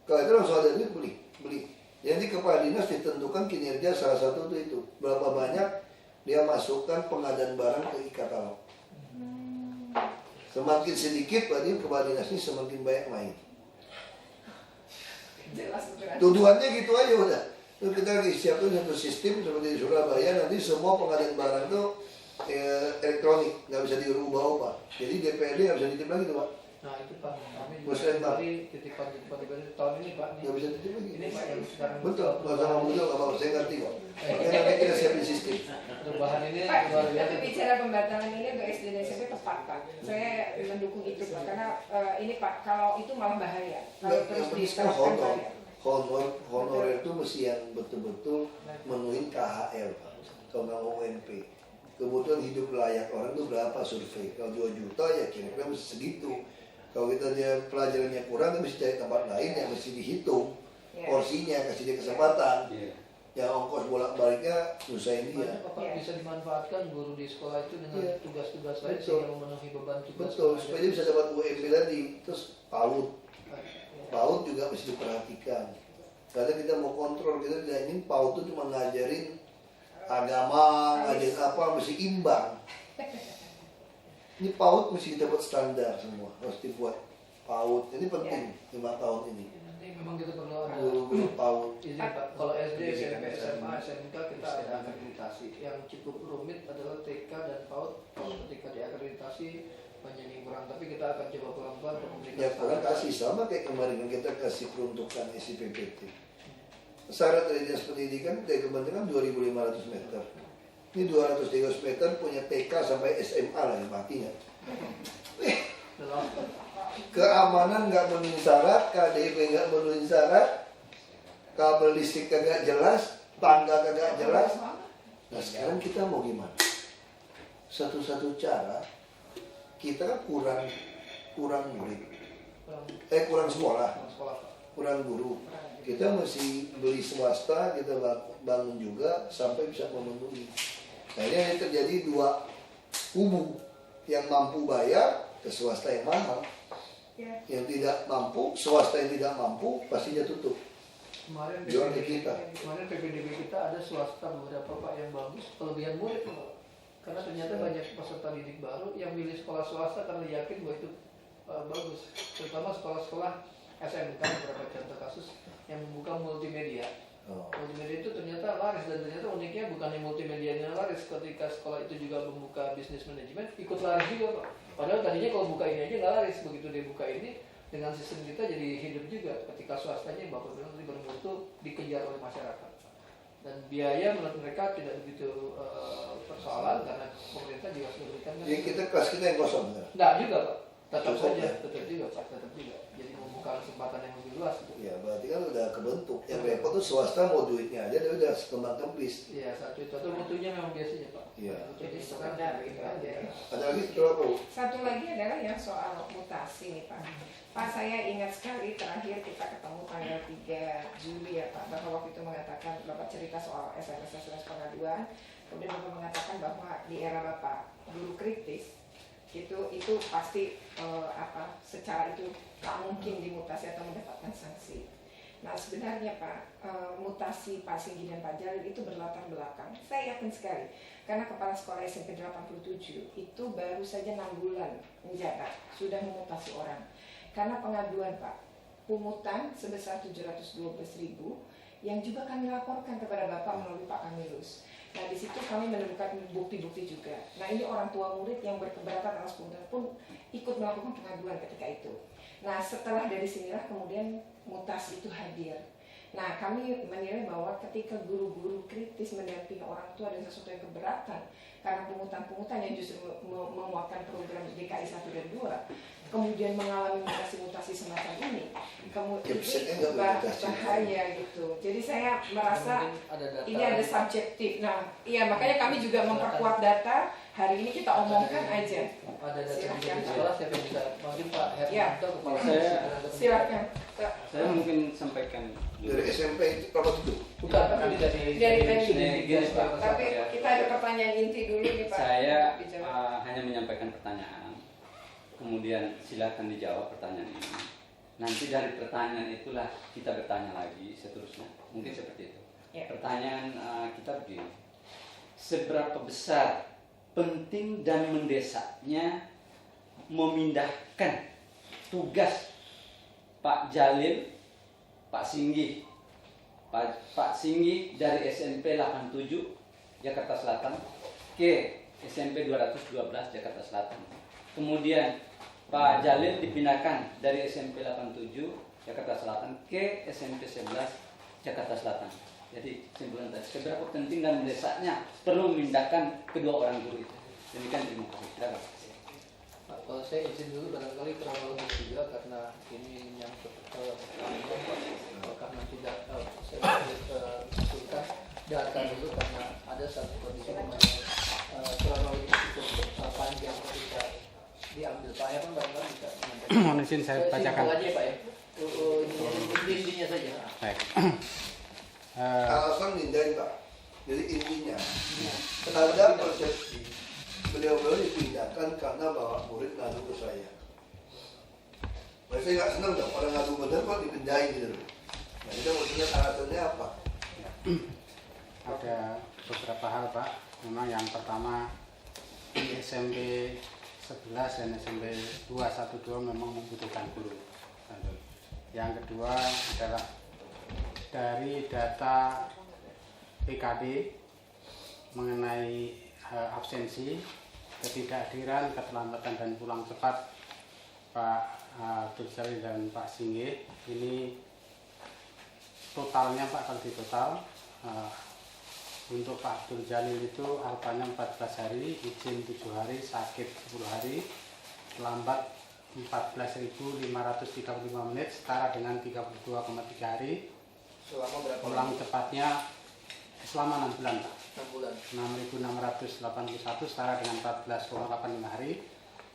Kalau itu langsung ada duit beli. Jadi kepala dinas ditentukan kinerja salah satu itu berapa banyak dia masukkan pengadaan barang ke e-katalog. Semakin sedikit berarti kepala dinas ini semakin banyak main. jelas betul. Tuduhannya gitu aja udah. Terus kita lagi siapkan satu sistem seperti di Surabaya, nanti semua pengadaan barang itu elektronik, nggak bisa diubah-ubah. Jadi DPRD nggak bisa titip lagi tuh Pak. Nah itu Pak, kami Bosan, juga Pak. kali titipan tahun ini Pak. Nggak bisa titip lagi. Ini Pak yang sekarang Betul, nggak sama betul nggak apa-apa, saya ngerti kok. Makanya nanti kita siapin sistem. perubahan ini Pak, luar biasa. tapi bicara pembatalan ini untuk SD dan SMP tepat Pak. Saya mendukung itu Pak, karena ini Pak, kalau itu malah bahaya. Kalau Nggak, terus yang penting kan diterapkan honor. bahaya. Honorer itu mesti yang betul-betul menuhin KHL Pak. Kalau nggak mau UMP. Kebutuhan hidup layak orang itu berapa survei? Kalau 2 juta ya kira-kira mesti segitu. Kalau kita dia pelajarannya kurang, kita mesti cari tempat lain yang mesti dihitung Ya. porsinya, kasih dia kesempatan. Iya. Ya ongkos bolak-baliknya nyusahin dia. Banyak Bapak Iya. bisa dimanfaatkan guru di sekolah itu dengan Iya. tugas-tugas lain Betul. sehingga memenuhi beban tugas. Betul, supaya dia bisa dapat UMP tadi. Terus PAUD. Ya. PAUD juga mesti diperhatikan. Karena kita mau kontrol, kita tidak ingin PAUD itu cuma ngajarin agama, ngajarin apa, mesti imbang. Ini PAUD mesti kita buat standar semua, harus dibuat PAUD. Ini penting, 5 tahun ini. Nanti memang kita perlu ada Guru-guru PAUD. izin Pak. Kalau SD, SMP, SMA, SMK kita ada akreditasi. Yang cukup rumit adalah TK dan PAUD. Kalau ketika diakreditasi banyak yang kurang, tapi kita akan coba pelan-pelan untuk memberikan Ya kurang kasih sama kayak kemarin kan kita kasih peruntukan SIPPT. Syarat dari dinas pendidikan dari kementerian 2.500 meter. Ini 200-300 meter punya TK sampai SMA lah yang matinya. Keamanan nggak memenuhi syarat, KDP nggak memenuhi syarat, kabel listrik kagak jelas, tangga kagak jelas. Nah sekarang kita mau gimana? Satu-satu cara kita kan kurang murid, kurang sekolah, sekolah Pak. kurang guru. Kita mesti beli swasta, kita bangun juga sampai bisa memenuhi. Nah ini yang terjadi 2 kubu, yang mampu bayar ke swasta yang mahal, Ya. yang tidak mampu, swasta yang tidak mampu pastinya tutup. Kemarin Jual di kita. Kemarin PPDB kita ada swasta beberapa Pak yang bagus, kelebihan murid Pak. Karena ternyata banyak peserta didik baru yang milih sekolah swasta karena yakin bahwa itu bagus. Terutama sekolah-sekolah SMK, beberapa contoh kasus yang membuka multimedia. Oh. Multimedia itu ternyata laris, dan ternyata uniknya bukan yang multimedianya laris. Ketika sekolah itu juga membuka bisnis manajemen, ikut laris juga Pak. Padahal tadinya kalau buka ini aja nggak laris, begitu dia buka ini dengan sistem kita jadi hidup juga. Ketika swastanya yang Bapak bilang tadi bermutu dikejar oleh masyarakat. Dan biaya menurut mereka tidak begitu persoalan karena pemerintah juga sudah berikan. Jadi kita kelas kita yang kosong. Benar? Enggak juga Pak, tetap Cukup, saja, ya? tetap juga Pak, tetap juga. Jadi membuka kesempatan yang lebih luas. Gitu. Ya berarti kan udah kebentuk. Yang repot tuh swasta mau duitnya aja, dia udah kembang kempis. Iya, satu itu atau mutunya memang biasanya Pak. Iya. Jadi sekedar itu aja. Ada lagi setelah apa? Bu? Satu lagi adalah yang soal mutasi nih Pak. Pak, saya ingat sekali terakhir kita ketemu tanggal 3 Juli ya Pak, bahwa waktu itu mengatakan Bapak cerita soal SMS pengaduan, kemudian Bapak mengatakan bahwa di era Bapak dulu kritis itu pasti secara itu tak mungkin dimutasi atau mendapatkan sanksi. Nah sebenarnya Pak, mutasi Pak Singgi dan Pak Jalil itu berlatar belakang. Saya yakin sekali, karena Kepala Sekolah SMP 87 itu baru saja 6 bulan menjabat, sudah memutasi orang. Karena pengaduan Pak, pungutan sebesar 712.000 yang juga kami laporkan kepada Bapak melalui Pak Kamilus. Nah, di situ kami menemukan bukti-bukti juga. Nah, ini orang tua murid yang berkeberatan atas pungutan pun ikut melakukan pengaduan ketika itu. Nah, setelah dari sinilah kemudian mutasi itu hadir. Nah, kami menilai bahwa ketika guru-guru kritis mendampingi orang tua dan sesuatu yang keberatan karena pungutan-pungutan yang justru memuatkan program DKI 1 dan 2, kemudian mengalami mutasi-mutasi semacam ini, kemudian bahaya gitu. Jadi saya merasa ini ada subjektif. Nah, iya makanya kami juga memperkuat data. Hari ini kita omongkan aja. Ada data di sekolah, siapa yang bisa? Mungkin Pak Hermanto, kepala silakan. Saya mungkin sampaikan Dari SMP itu berapa itu? Bukan, tapi dari gini, Pak. Tapi kita ada pertanyaan inti dulu nih Pak. Saya hanya menyampaikan pertanyaan, kemudian silakan dijawab pertanyaan ini. Nanti dari pertanyaan itulah kita bertanya lagi seterusnya. Mungkin seperti itu. Ya. Pertanyaan kita begini: seberapa besar penting dan mendesaknya memindahkan tugas Pak Jalil, Pak Singgih, Pak Singgih dari SMP 87 Jakarta Selatan ke SMP 212 Jakarta Selatan. Kemudian Pak Jalil dipindahkan dari SMP 87 Jakarta Selatan ke SMP 11 Jakarta Selatan. Jadi kesimpulan tadi, seberapa penting dan mendesaknya perlu memindahkan kedua orang guru itu. Demikian, terima kasih. Silakan. Pak, kalau saya izin dulu barangkali kronologi juga karena ini yang karena tidak saya mengusulkan data dulu karena ada satu kondisi dimana kronologi cukup panjang ketika diambil. Pak Herman barangkali bisa menyampaikan. Mohon izin saya bacakan. Simpel aja Pak ya. Intinya saja. Baik. Alasan hindari Pak. Jadi intinya ada persepsi beliau-beliau dipindahkan karena bawa murid ngadu ke saya. Saya nggak senang dong orang ngadu bener kok dipindahin gitu. Nah itu maksudnya alasannya apa? Ada beberapa hal Pak. Memang yang pertama di SMP 11 dan SMP 212 memang membutuhkan guru. Yang kedua adalah dari data PKD mengenai absensi, ketidakhadiran, keterlambatan dan pulang cepat Pak Abdul dan Pak Singgih, ini totalnya Pak, kalau ditotal untuk Pak Abdul Jalil itu alfanya 14 hari, izin 7 hari, sakit 10 hari, lambat 14.535 menit, setara dengan 32,3 hari. Selama berapa Pulang cepatnya selama 6 bulan Pak. 6 bulan. 6.681 setara dengan 14,85 hari.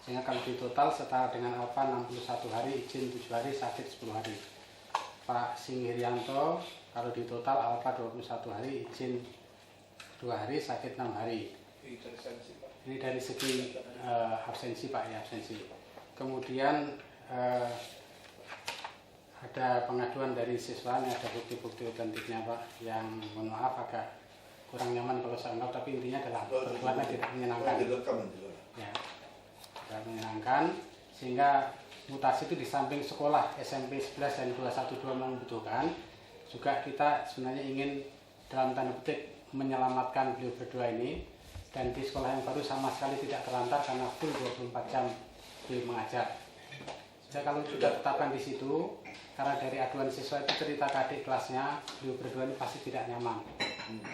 Sehingga kalau ditotal setara dengan alfa 61 hari, izin 7 hari, sakit 10 hari. Pak Singgirianto kalau ditotal alfa 21 hari, izin 2 hari, sakit 6 hari. Ini dari segi absensi Pak ya, absensi. Kemudian ada pengaduan dari siswa, ini ada bukti-bukti otentiknya Pak, yang mohon maaf agak kurang nyaman kalau saya anggap, tapi intinya adalah perbuatannya tidak menyenangkan. Ya, tidak menyenangkan, sehingga mutasi itu di samping sekolah SMP 11 dan 212 membutuhkan, juga kita sebenarnya ingin dalam tanda petik menyelamatkan beliau berdua ini, dan di sekolah yang baru sama sekali tidak terlantar karena full 24 jam beliau mengajar. Jadi kalau sudah tetapkan di situ, karena dari aduan siswa itu cerita ke adik kelasnya, beliau berdua ini pasti tidak nyaman.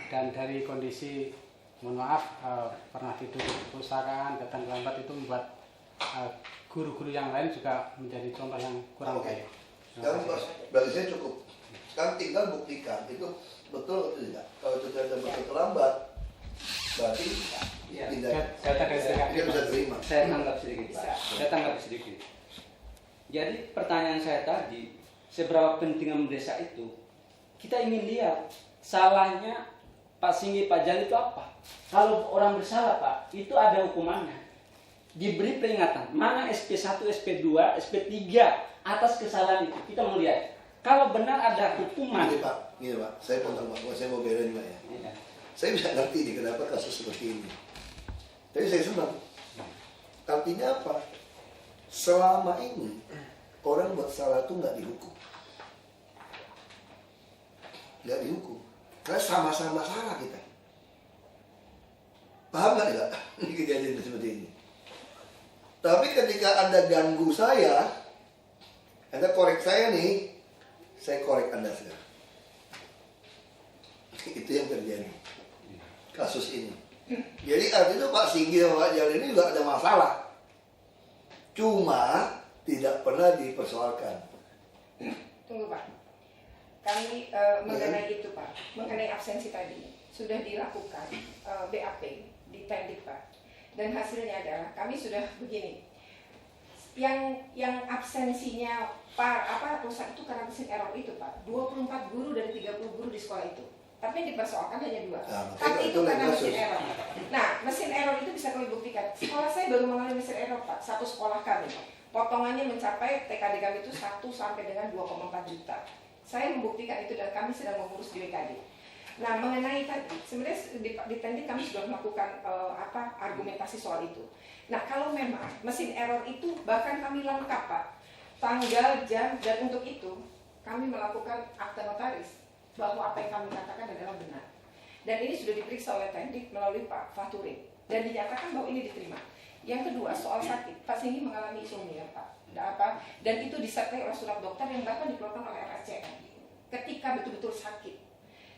Dan dari kondisi, mohon maaf, pernah tidur di perusahaan, datang lambat, itu membuat guru-guru yang lain juga menjadi contoh yang kurang baik. Sekarang bagi saya cukup. Sekarang tinggal buktikan itu betul atau tidak. Kalau ternyata betul terlambat, berarti tidak. Dia bisa terima. Saya tanggap sedikit Pak. Saya tanggap sedikit. Jadi pertanyaan saya tadi, seberapa penting mendesak itu, kita ingin lihat salahnya Pak Singgih, Pak Jalil itu apa. Kalau orang bersalah Pak, itu ada hukumannya. Diberi peringatan, mana SP1, SP2, SP3 atas kesalahan itu. Kita mau lihat. Kalau benar ada hukuman. Gini Pak, saya potong Pak, saya mau beresin Pak ya. Iya. Saya bisa ngerti nih kenapa kasus seperti ini. Tapi saya senang. Artinya apa? Selama ini orang buat salah itu nggak dihukum. nggak dihukum. Karena sama-sama salah kita. Paham nggak ya? Ini kejadian seperti ini. Tapi ketika Anda ganggu saya, Anda korek saya nih, saya korek Anda sekarang. Itu yang terjadi. Kasus ini. Jadi artinya Pak Singgi sama Pak Jalil ini juga ada masalah. Cuma tidak pernah dipersoalkan. Tunggu Pak. Kami mengenai itu Pak, mengenai absensi tadi sudah dilakukan BAP di Tendik Pak. Dan hasilnya adalah kami sudah begini. Yang absensinya rusak itu karena mesin error itu Pak. 24 guru dari 30 guru di sekolah itu. Tapi yang dipersoalkan hanya 2. Nah, tapi itu karena mesin error. Nah, mesin error itu bisa kami buktikan. Sekolah saya baru mengalami mesin error Pak, satu sekolah kami. Potongannya mencapai TKD kami itu 1 sampai dengan 2,4 juta. Saya membuktikan itu dan kami sedang mengurus di WKD. Nah, mengenai tadi, sebenarnya di Tendik kami sudah melakukan argumentasi soal itu. Nah, kalau memang mesin error itu bahkan kami lengkap Pak, tanggal, jam, dan untuk itu kami melakukan akte notaris bahwa apa yang kami katakan adalah benar. Dan ini sudah diperiksa oleh Tendik melalui Pak Faturin dan dinyatakan bahwa ini diterima. Yang kedua, soal sakit, Pak Singgi mengalami insomnia Pak. Dan itu disertai oleh surat dokter yang bahkan dikeluarkan oleh RSCM ketika betul-betul sakit.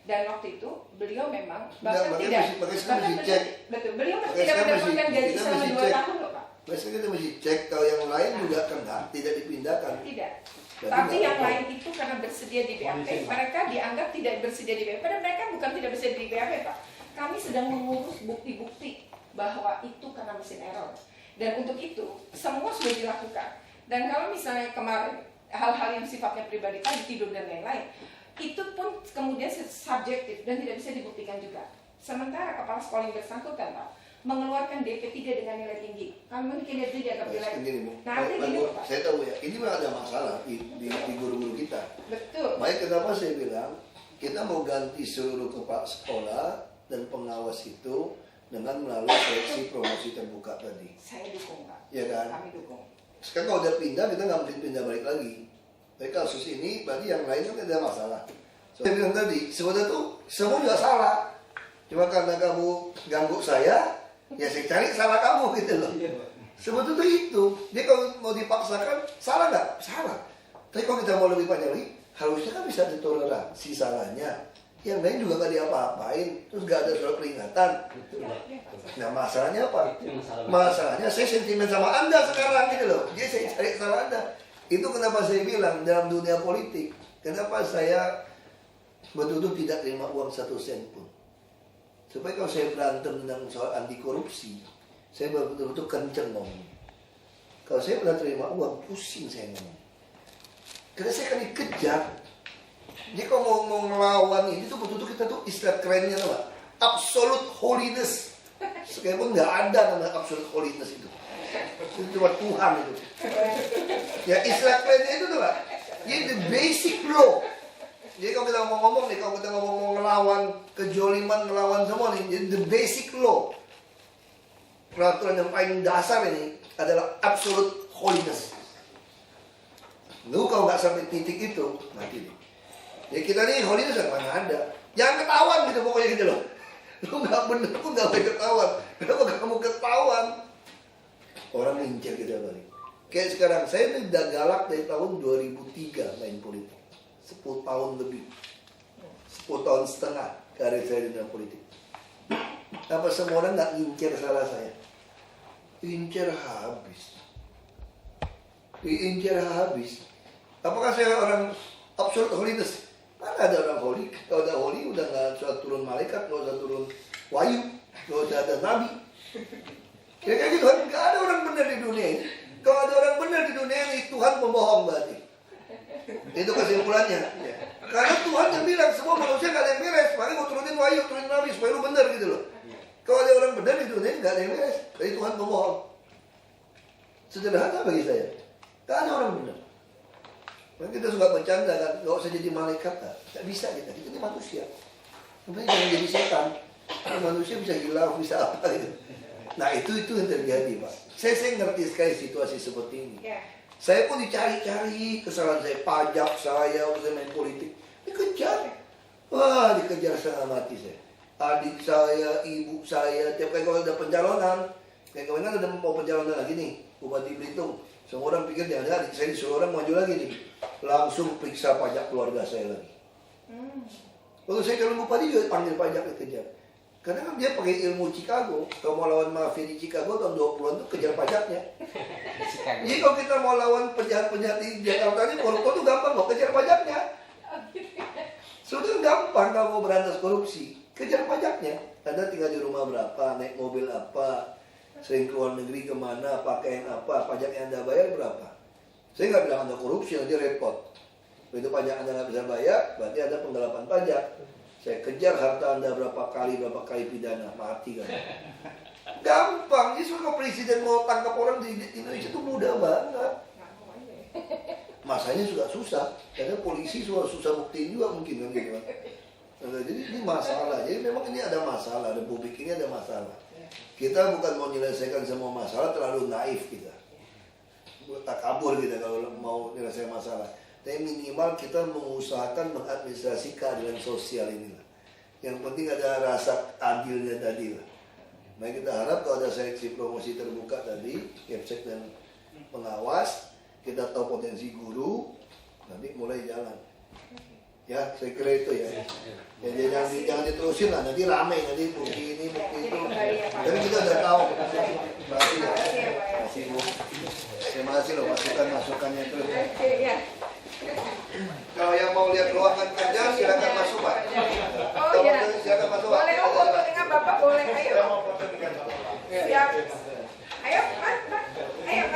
Dan waktu itu beliau memang bahkan tidak betul, beliau tidak mendapatkan gaji selama 2 tahun loh Pak. Biasanya kita mesti cek kalau yang lain juga kena, tidak dipindahkan. Tidak. Tapi yang lain itu karena bersedia di BAP, mereka dianggap tidak bersedia di BAP. Padahal mereka bukan tidak bersedia di BAP Pak. Kami sedang mengurus bukti-bukti bahwa itu karena mesin error. Dan untuk itu semua sudah dilakukan. Dan kalau misalnya kemarin hal-hal yang sifatnya pribadi tadi tidur dan lain-lain, itu pun kemudian subjektif dan tidak bisa dibuktikan juga. Sementara kepala sekolah yang bersangkutan Pak mengeluarkan DP 3 dengan nilai tinggi. Kami kinerja dianggap nilai. Nanti gini Pak. Saya tahu ya, ini memang ada masalah di guru-guru kita. Betul. Baik, kenapa saya bilang kita mau ganti seluruh kepala sekolah dan pengawas itu dengan melalui seleksi promosi terbuka tadi. Saya dukung Pak. Ya kan? Kami dukung. Sekarang kalau udah pindah, kita nggak mungkin pindah balik lagi. Tapi kasus ini, berarti yang lain kan tidak ada masalah. Saya bilang tadi, sebenarnya tuh semua juga salah. Cuma karena kamu ganggu saya, ya saya cari salah kamu gitu loh. Sebetulnya tuh itu. Dia kalau mau dipaksakan, salah nggak? Salah. Tapi kalau kita mau lebih panjang lagi, harusnya kan bisa ditoleransi salahnya. Yang lain juga nggak diapa-apain, terus nggak ada surat peringatan. Nah masalahnya apa? Masalahnya saya sentimen sama Anda sekarang gitu loh. Jadi saya cari salah Anda. Itu kenapa saya bilang dalam dunia politik, kenapa saya betul-betul tidak terima uang 1 sen pun. Supaya kalau saya berantem tentang soal anti korupsi, saya betul-betul kenceng ngomong. Kalau saya pernah terima uang, pusing saya ngomong. Karena saya akan dikejar. Jadi kalau mau ngelawan ini tuh betul-betul kita tuh istilah kerennya tuh absolute holiness. Sekalipun nggak ada namanya absolute holiness itu. Itu cuma Tuhan itu. Ya istilah kerennya itu tuh Pak. Jadi the basic law. Jadi kalau kita mau ngomong nih, kalau kita ngomong ngelawan kejoliman, ngelawan semua nih, jadi the basic law. Peraturan yang paling dasar ini adalah absolute holiness. Lu kalau nggak sampai titik itu, mati deh. Ya kita nih holiness mana ada. Jangan ketahuan gitu pokoknya gitu loh. Lu nggak bener pun nggak boleh ketahuan. Kenapa kamu ketahuan? Orang ngincer kita balik. Kayak sekarang saya udah galak dari tahun 2003 main politik. 10 tahun lebih. 10 tahun setengah karir saya di dalam politik. Apa semua orang nggak ngincer salah saya? Incer habis. Diincer habis. Apakah saya orang absolute holiness? Mana ada orang holy? Kalau ada holy udah nggak usah turun malaikat, nggak usah turun wahyu, nggak usah ada nabi. Kira-kira gitu kan? Nggak ada orang benar di dunia ini. Kalau ada orang benar di dunia ini, Tuhan pembohong berarti. Itu kesimpulannya. Karena Tuhan yang bilang semua manusia nggak ada yang beres. Makanya mau turunin wahyu, turunin nabi supaya lu benar gitu loh. Kalau ada orang benar di dunia ini nggak ada yang beres. Jadi Tuhan pembohong. Sederhana bagi saya. Nggak ada orang benar. Maka kita suka bercanda kan, nggak usah jadi malaikat kan. Nggak bisa kita ini manusia. Kemudian jangan jadi setan. Manusia bisa hilang, bisa apa gitu. Nah itu yang terjadi Pak. Saya ngerti sekali situasi seperti ini. Saya pun dicari-cari kesalahan saya, pajak saya, saya main politik. Dikejar. dikejar setengah mati saya. Adik saya, ibu saya, tiap kali kalau ada pencalonan, kayak kemarin ada mau pencalonan lagi nih, Bupati Belitung. Semua orang pikir jangan adik saya disuruh orang maju lagi nih. Langsung periksa pajak keluarga saya lagi. Waktu saya calon bupati juga panggil pajak dikejar. Karena kan dia pakai ilmu Chicago. Kalau mau lawan mafia di Chicago tahun 20-an tuh kejar pajaknya. Jadi kalau kita mau lawan penjahat-penjahat di Jakarta ini koruptor tuh gampang kok, kejar pajaknya. Sudah gampang kalau mau berantas korupsi, kejar pajaknya. Anda tinggal di rumah berapa, naik mobil apa, sering keluar negeri kemana, pakaian apa, pajak yang Anda bayar berapa. Saya nggak bilang Anda korupsi, nanti repot. Begitu pajak Anda nggak bisa bayar, berarti ada penggelapan pajak. Saya kejar harta Anda berapa kali pidana, mati kan. Gampang, jadi kalau presiden mau tangkap orang di Indonesia itu mudah banget. Masanya juga susah, karena polisi susah buktiin juga mungkin kan gitu kan. Jadi ini masalah, jadi memang ini ada masalah, Republik ini ada masalah. Kita bukan mau menyelesaikan semua masalah, terlalu naif kita. Tak kabur kita kalau mau menyelesaikan masalah. Tapi minimal kita mengusahakan mengadministrasi keadilan sosial ini lah. Yang penting ada rasa adilnya tadi lah. Baik, kita harap kalau ada seleksi promosi terbuka tadi, Kepsek dan pengawas, kita tahu potensi guru, nanti mulai jalan. Ya, saya kira itu ya. Ya jangan diterusin lah, nanti ramai, nanti bukti ini, bukti itu. Tapi kita udah tahu. Terima kasih ya. Terima kasih Bu. Terima kasih loh masukannya terus.